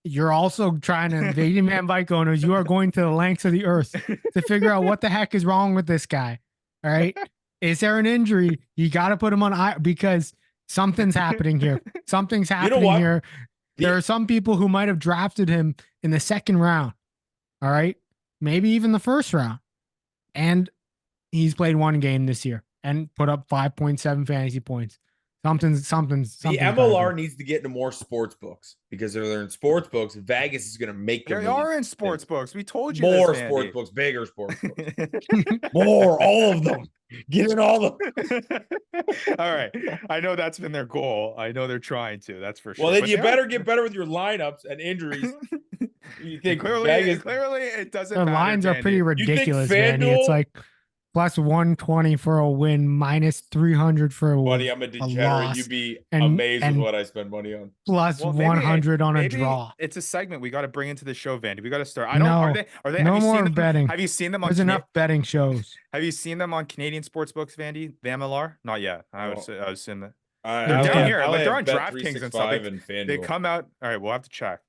You're also trying to, Gideon Van Vyk owners, you are going to the lengths of the earth to figure out what the heck is wrong with this guy. All right. Is there an injury? You got to put him on because something's happening here. Something's happening here. There are some people who might have drafted him in the second round. All right. Maybe even the first round. And he's played one game this year and put up 5.7 fantasy points. Something's the MLR needs to get into more sports books because if they're in sports books, Vegas is going to make them. They are in sports books. We told you more this, sports books, bigger sports books, more, all of them. Get in all of them. All right, I know that's been their goal. I know they're trying to. That's for sure. Well, then you better get better with your lineups and injuries. You think clearly it doesn't. The lines are pretty ridiculous, Vandy. It's like plus 120 for a win, minus 300 for a win. Buddy, I'm a degenerate. You'd be amazed with what I spend money on. Plus 100 on a draw. It's a segment we got to bring into the show, Vandy. We got to start. Are they? No more betting. Have you seen them on? There's enough betting shows. Have you seen them on Canadian sports books, Vandy? The MLR? Not yet. I would assume that. They're down here. Like they're on DraftKings and stuff. They come out. All right, we'll have to check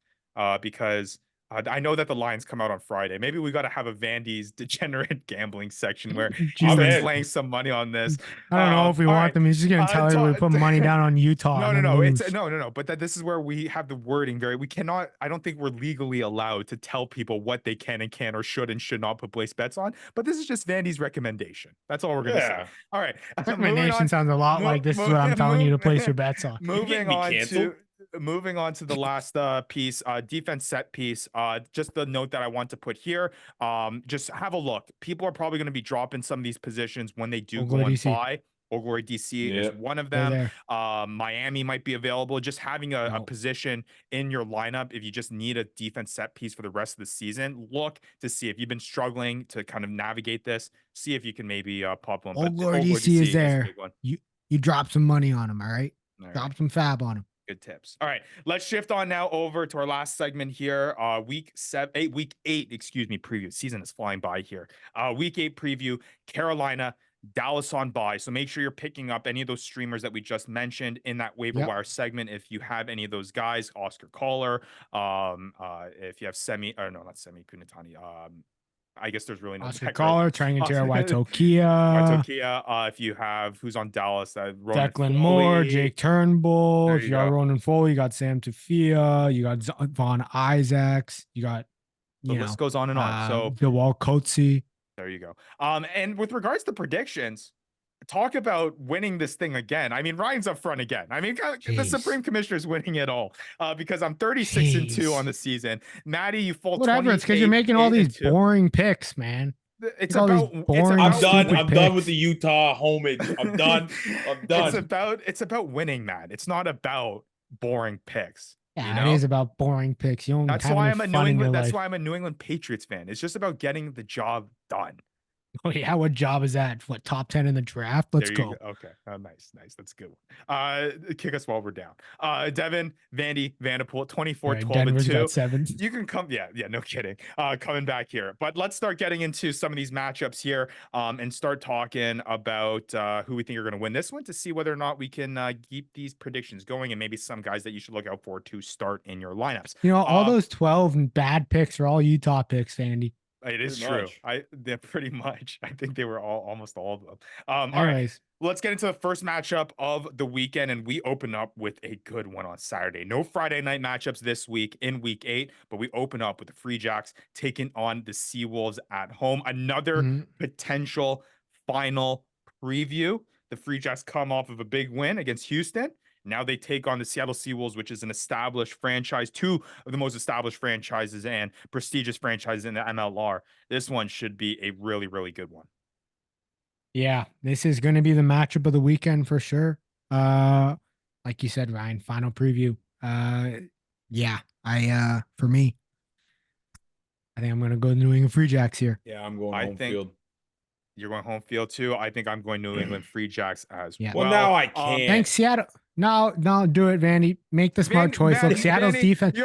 because. I know that the lines come out on Friday. Maybe we got to have a Vandy's degenerate gambling section where he's playing some money on this. I don't know if we want them. He's just going to tell everybody to put money down on Utah. No. But this is where we have the wording we cannot. I don't think we're legally allowed to tell people what they can and can or should and should not put place bets on. But this is just Vandy's recommendation. That's all we're going to say. All right. Recommendation sounds a lot like this is what I'm telling you to place your bets on. Moving on to the last piece, defense set piece. Just the note that I want to put here. Just have a look. People are probably going to be dropping some of these positions when they do go and buy. Old DC is one of them. Miami might be available. Just having a position in your lineup if you just need a defense set piece for the rest of the season. Look to see if you've been struggling to kind of navigate this. See if you can maybe pop one. Old DC is there. You drop some money on him. All right. Drop some fab on him. Good tips. All right, let's shift on now over to our last segment here. Week 8, excuse me, preview. Season is flying by here. Week 8 preview, Carolina, Dallas on bye. So make sure you're picking up any of those streamers that we just mentioned in that waiver wire segment. If you have any of those guys, Oscar Collar, if you have not Semi Kunitani, I guess there's really no Oscar Collar, turning into a Waitokia. Waitokia. If you have who's on Dallas, Declan Moore, Jake Turnbull. If you got Ronan Foley, you got Sam Tafia, you got Vaughn Isaacs, you got the list goes on and on. So Bilal Coetzee. There you go. And with regards to predictions, talk about winning this thing again. I mean, Ryan's up front again. I mean, the Supreme Commissioner's winning it all because I'm 36-2 on the season. Maddie, you fall. Whatever. It's because you're making all these boring picks, man. It's about boring. I'm done with the Utah homage. I'm done. It's about winning, man. It's not about boring picks. Yeah, it is about boring picks. That's why I'm a New England Patriots fan. It's just about getting the job done. Oh yeah, what job is that? What, top 10 in the draft? Let's go. Okay, nice. That's a good one. Kick us while we're down. Devin, Vandy, Vanderpool, 24-12-2. 7. You can come. Yeah, no kidding. Coming back here, but let's start getting into some of these matchups here, and start talking about who we think are going to win this one to see whether or not we can keep these predictions going, and maybe some guys that you should look out for to start in your lineups. All those 12 bad picks are all Utah picks, Vandy. It is true. They're pretty much. I think they were almost all of them. All right. Let's get into the first matchup of the weekend, and we open up with a good one on Saturday. No Friday night matchups this week in week 8, but we open up with the Free Jacks taking on the Seawolves at home. Another potential final preview. The Free Jacks come off of a big win against Houston. Now they take on the Seattle Seawolves, which is an established franchise, 2 of the most established franchises and prestigious franchises in the MLR. This one should be a really, really good one. Yeah, this is going to be the matchup of the weekend for sure. Like you said, Ryan, final preview. For me, I think I'm going to go New England Free Jacks here. Yeah, I'm going home field. You're going home field too. I think I'm going New England Free Jacks as well. Well, now I can't. Thanks, Seattle. No, do it, Vandy. Make the smart choice. Look, Seattle's defense.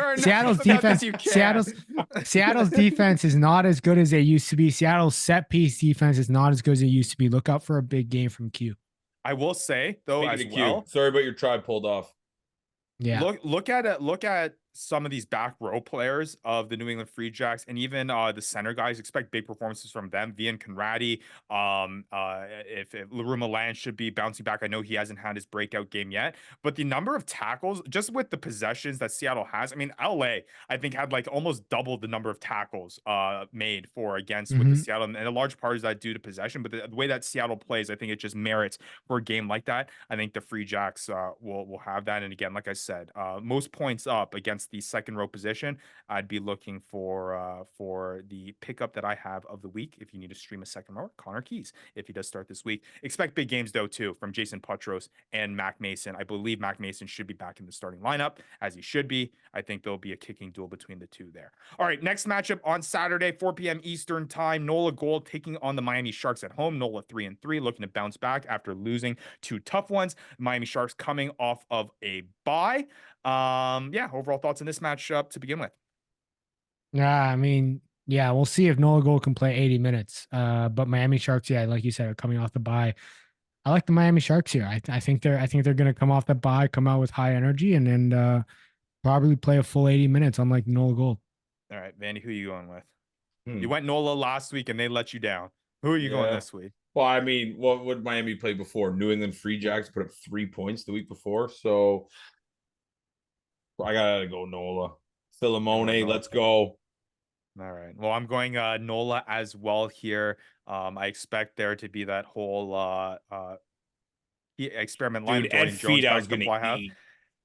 Seattle's defense is not as good as they used to be. Seattle's set piece defense is not as good as it used to be. Look out for a big game from Q. I will say though, as well. Sorry about your tribe pulled off. Yeah. Look at it. Look at some of these back row players of the New England Free Jacks, and even the center guys. Expect big performances from them. Vian Conradi, if Laruma Land should be bouncing back. I know he hasn't had his breakout game yet, but the number of tackles, just with the possessions that Seattle has, I mean, LA, I think had like almost doubled the number of tackles made for against with the Seattle, and a large part is that due to possession. But the way that Seattle plays, I think it just merits for a game like that. I think the Free Jacks will have that. And again, like I said, most points up against the second row position. I'd be looking for the pickup that I have of the week. If you need to stream a second rower, Connor Keys, if he does start this week. Expect big games though too from Jason Putros and Mac Mason. I believe Mac Mason should be back in the starting lineup, as he should be. I think there'll be a kicking duel between the two there. All right, next matchup on Saturday, 4 p.m. Eastern time. NOLA Gold taking on the Miami Sharks at home. NOLA 3-3, looking to bounce back after losing 2 tough ones. Miami Sharks coming off of a bye. Overall thoughts on this matchup to begin with? We'll see if NOLA Gold can play 80 minutes. But Miami Sharks, like you said, are coming off the bye. I like the Miami Sharks here. I think they're going to come off the bye, come out with high energy, and then probably play a full 80 minutes, unlike NOLA Gold. All right, Vandy, who are you going with? You went NOLA last week and they let you down. Who are you going this week? Well, I mean, what would Miami play before? New England Free Jacks put up 3 points the week before, so I gotta go NOLA. Philemone, let's go. All right. Well, I'm going NOLA as well here. I expect there to be that whole experiment line. Dude, Ed Fido's gonna eat.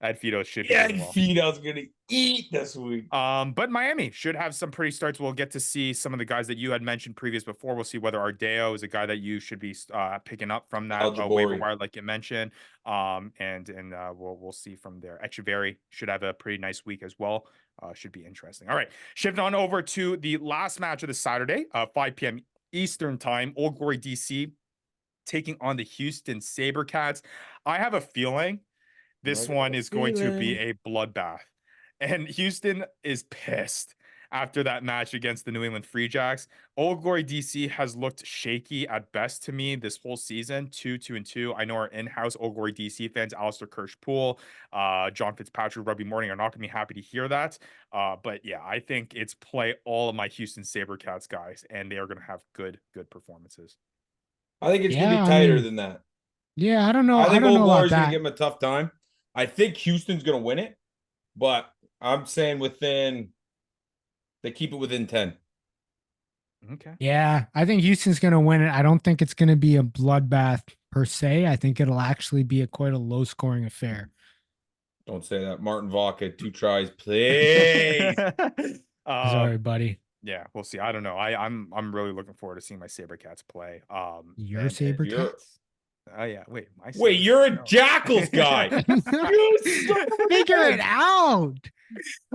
Ed Fido should be Ed Fido's gonna eat this week. But Miami should have some pretty starts. We'll get to see some of the guys that you had mentioned before. We'll see whether Ardeo is a guy that you should be picking up from that waiver wire, like you mentioned. We'll see from there. Echeverry should have a pretty nice week as well. Should be interesting. All right, shifting on over to the last match of the Saturday, 5 p.m. Eastern time. Old Glory DC taking on the Houston SaberCats. I have a feeling This one is going to be a bloodbath. And Houston is pissed after that match against the New England Free Jacks. Old Glory DC has looked shaky at best to me this whole season. 2-2-2. I know our in-house Old Glory DC fans, Alistair Kirsch-Poole, John Fitzpatrick, Rugby Morning, are not going to be happy to hear that. But yeah, I think it's play all of my Houston SaberCats guys, and they are going to have good performances. I think it's going to be tighter than that. Yeah, I don't know. I think Old Glory's going to give him a tough time. I think Houston's going to win it, but I'm saying they keep it within 10. Okay. Yeah, I think Houston's going to win it. I don't think it's going to be a bloodbath per se. I think it'll actually be quite a low-scoring affair. Don't say that. Martin Vaca, 2 tries, please. Sorry, buddy. Yeah, we'll see. I don't know. I'm really looking forward to seeing my SaberCats play. Your SaberCats? Oh yeah. Wait, you're a Jackals guy. Figure it out.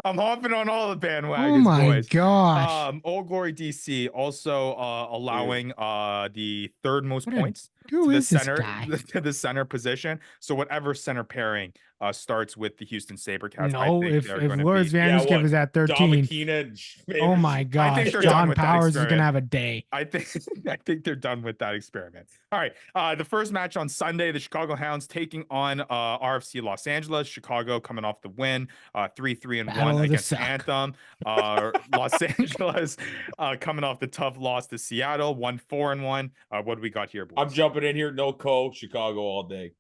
I'm hopping on all the bandwagons, oh my boys. Gosh. Old Glory DC also allowing the third most points to the center position. So whatever center pairing starts with the Houston SaberCats. No, if Lawrence Vanderskip is at 13. Oh my gosh. I think John Powers is gonna have a day. I think they're done with that experiment. All right. The first match on Sunday, the Chicago Hounds taking on RFC Los Angeles. Chicago coming off the win, 3-3-1 against Anthem. Los Angeles coming off the tough loss to Seattle, 1-4-1. What do we got here, boys? I'm jumping in here. No Coe, Chicago all day.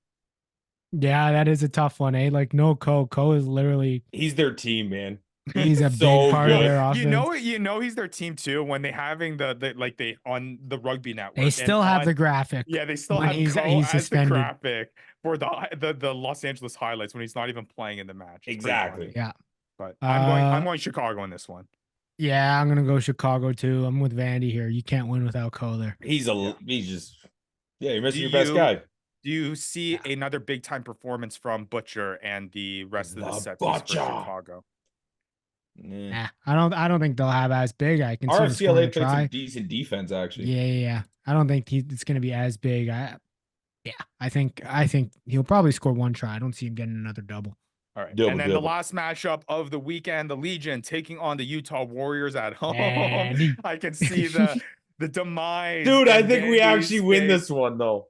Yeah, that is a tough one, eh? Like no Coe. Coe is literally he's their team, man. He's a big part of their offense. You know he's their team too when they having they on the rugby network. They still have the graphic. Yeah, they still have he's suspended. The graphic for the Los Angeles highlights when he's not even playing in the match. It's exactly. Yeah. But I'm going Chicago in this one. Yeah, I'm gonna go Chicago too. I'm with Vandy here. You can't win without Coe there. You're missing your best guy. Do you see another big time performance from Butcher and the rest of the set for Chicago? Nah, I don't think they'll have as big. I can RFCLA played some decent defense actually. Yeah. I don't think it's going to be as big. I think he'll probably score 1 try. I don't see him getting another double. All right. And then the last matchup of the weekend, the Legion taking on the Utah Warriors at home. I can see the demise. Dude, I think we actually win this one though.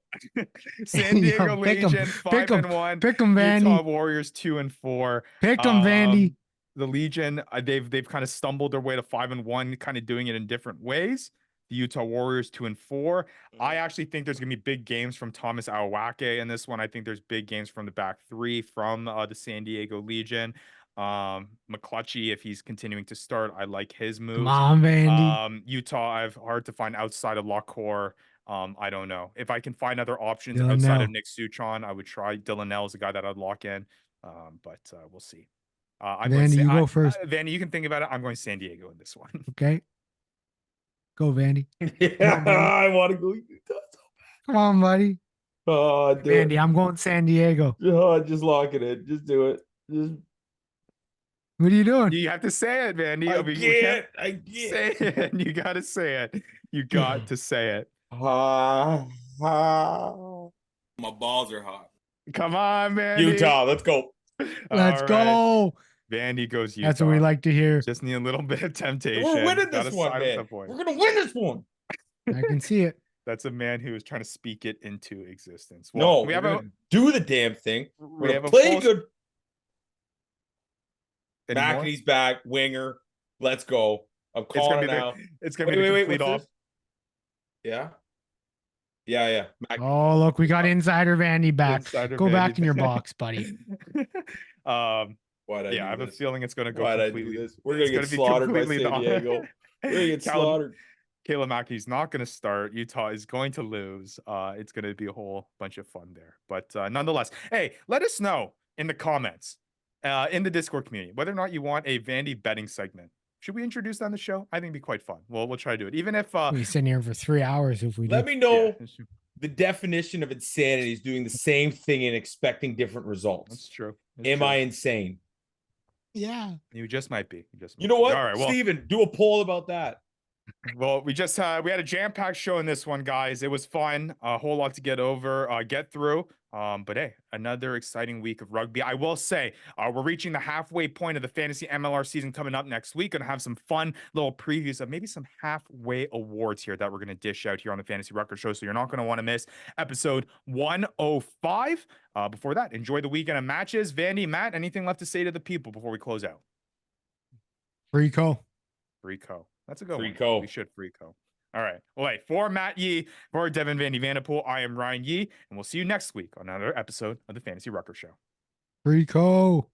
San Diego Legion 5-1. Pick them, Vandy. Utah Warriors 2-4. Pick them, Vandy. The Legion, they've kind of stumbled their way to 5-1, kind of doing it in different ways. The Utah Warriors 2-4. I actually think there's gonna be big games from Thomas Awake in this one. I think there's big games from the back 3 from the San Diego Legion. McClutchy, if he's continuing to start, I like his moves. Come on, Vandy. Utah, I've hard to find outside of Lacroix. I don't know if I can find other options outside of Nick Suchon. I would try Dylan Nell is a guy that I'd lock in, but we'll see. Vandy, you go first. Vandy, you can think about it. I'm going San Diego in this one. Okay. Go, Vandy. Yeah, I want to go Utah. Come on, buddy. Vandy, I'm going San Diego. Just lock it in. Just do it. What are you doing? You have to say it, Vandy. I can't. Say it. You got to say it. You got to say it. My balls are hot. Come on, Vandy. Utah, let's go. Let's go. Vandy goes Utah. That's what we like to hear. Just need a little bit of temptation. We're winning this one, man. We're going to win this one. I can see it. That's a man who is trying to speak it into existence. Well, no, we have to do the damn thing. We have play good. McAfee's back, winger. Let's go. I'm calling now. It's going to be complete off. Yeah. Oh, look, we got Insider Vandy back. Go back in your box, buddy. I have a feeling it's going to go completely. We're going to get slaughtered by San Diego. We're going to get slaughtered. Caleb Mackey's not going to start. Utah is going to lose. It's going to be a whole bunch of fun there. But nonetheless, hey, let us know in the comments, in the Discord community, whether or not you want a Vandy betting segment. Should we introduce that on the show? I think it'd be quite fun. We'll try to do it. Even if we sit here for 3 hours if we do. Let me know the definition of insanity is doing the same thing and expecting different results. That's true. Am I insane? Yeah. You just might be. You know what? All right, well, Steven, do a poll about that. Well, we had a jam-packed show in this one, guys. It was fun. A whole lot to get through. But hey, another exciting week of rugby. I will say, we're reaching the halfway point of the fantasy MLR season coming up next week. Gonna have some fun little previews of maybe some halfway awards here that we're gonna dish out here on the Fantasy Ruckers Show. So you're not gonna want to miss episode 105. Before that, enjoy the weekend of matches. Vandy, Matt, anything left to say to the people before we close out? Free Co. That's a good one. Co. We should free Co. All right. Well, hey, for Matt Yee, for Devin Vandy Vanderpool, I am Ryan Yee, and we'll see you next week on another episode of the Fantasy Ruckers Show. Free Co.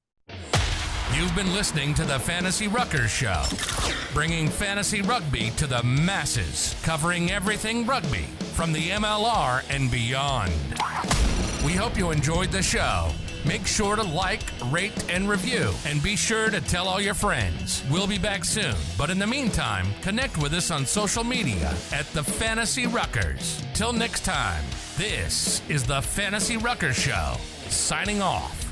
You've been listening to the Fantasy Ruckers Show, bringing fantasy rugby to the masses, covering everything rugby from the MLR and beyond. We hope you enjoyed the show. Make sure to like, rate, and review, and be sure to tell all your friends. We'll be back soon, but in the meantime, connect with us on social media at the Fantasy Ruckers. Till next time, this is the Fantasy Ruckers Show, signing off.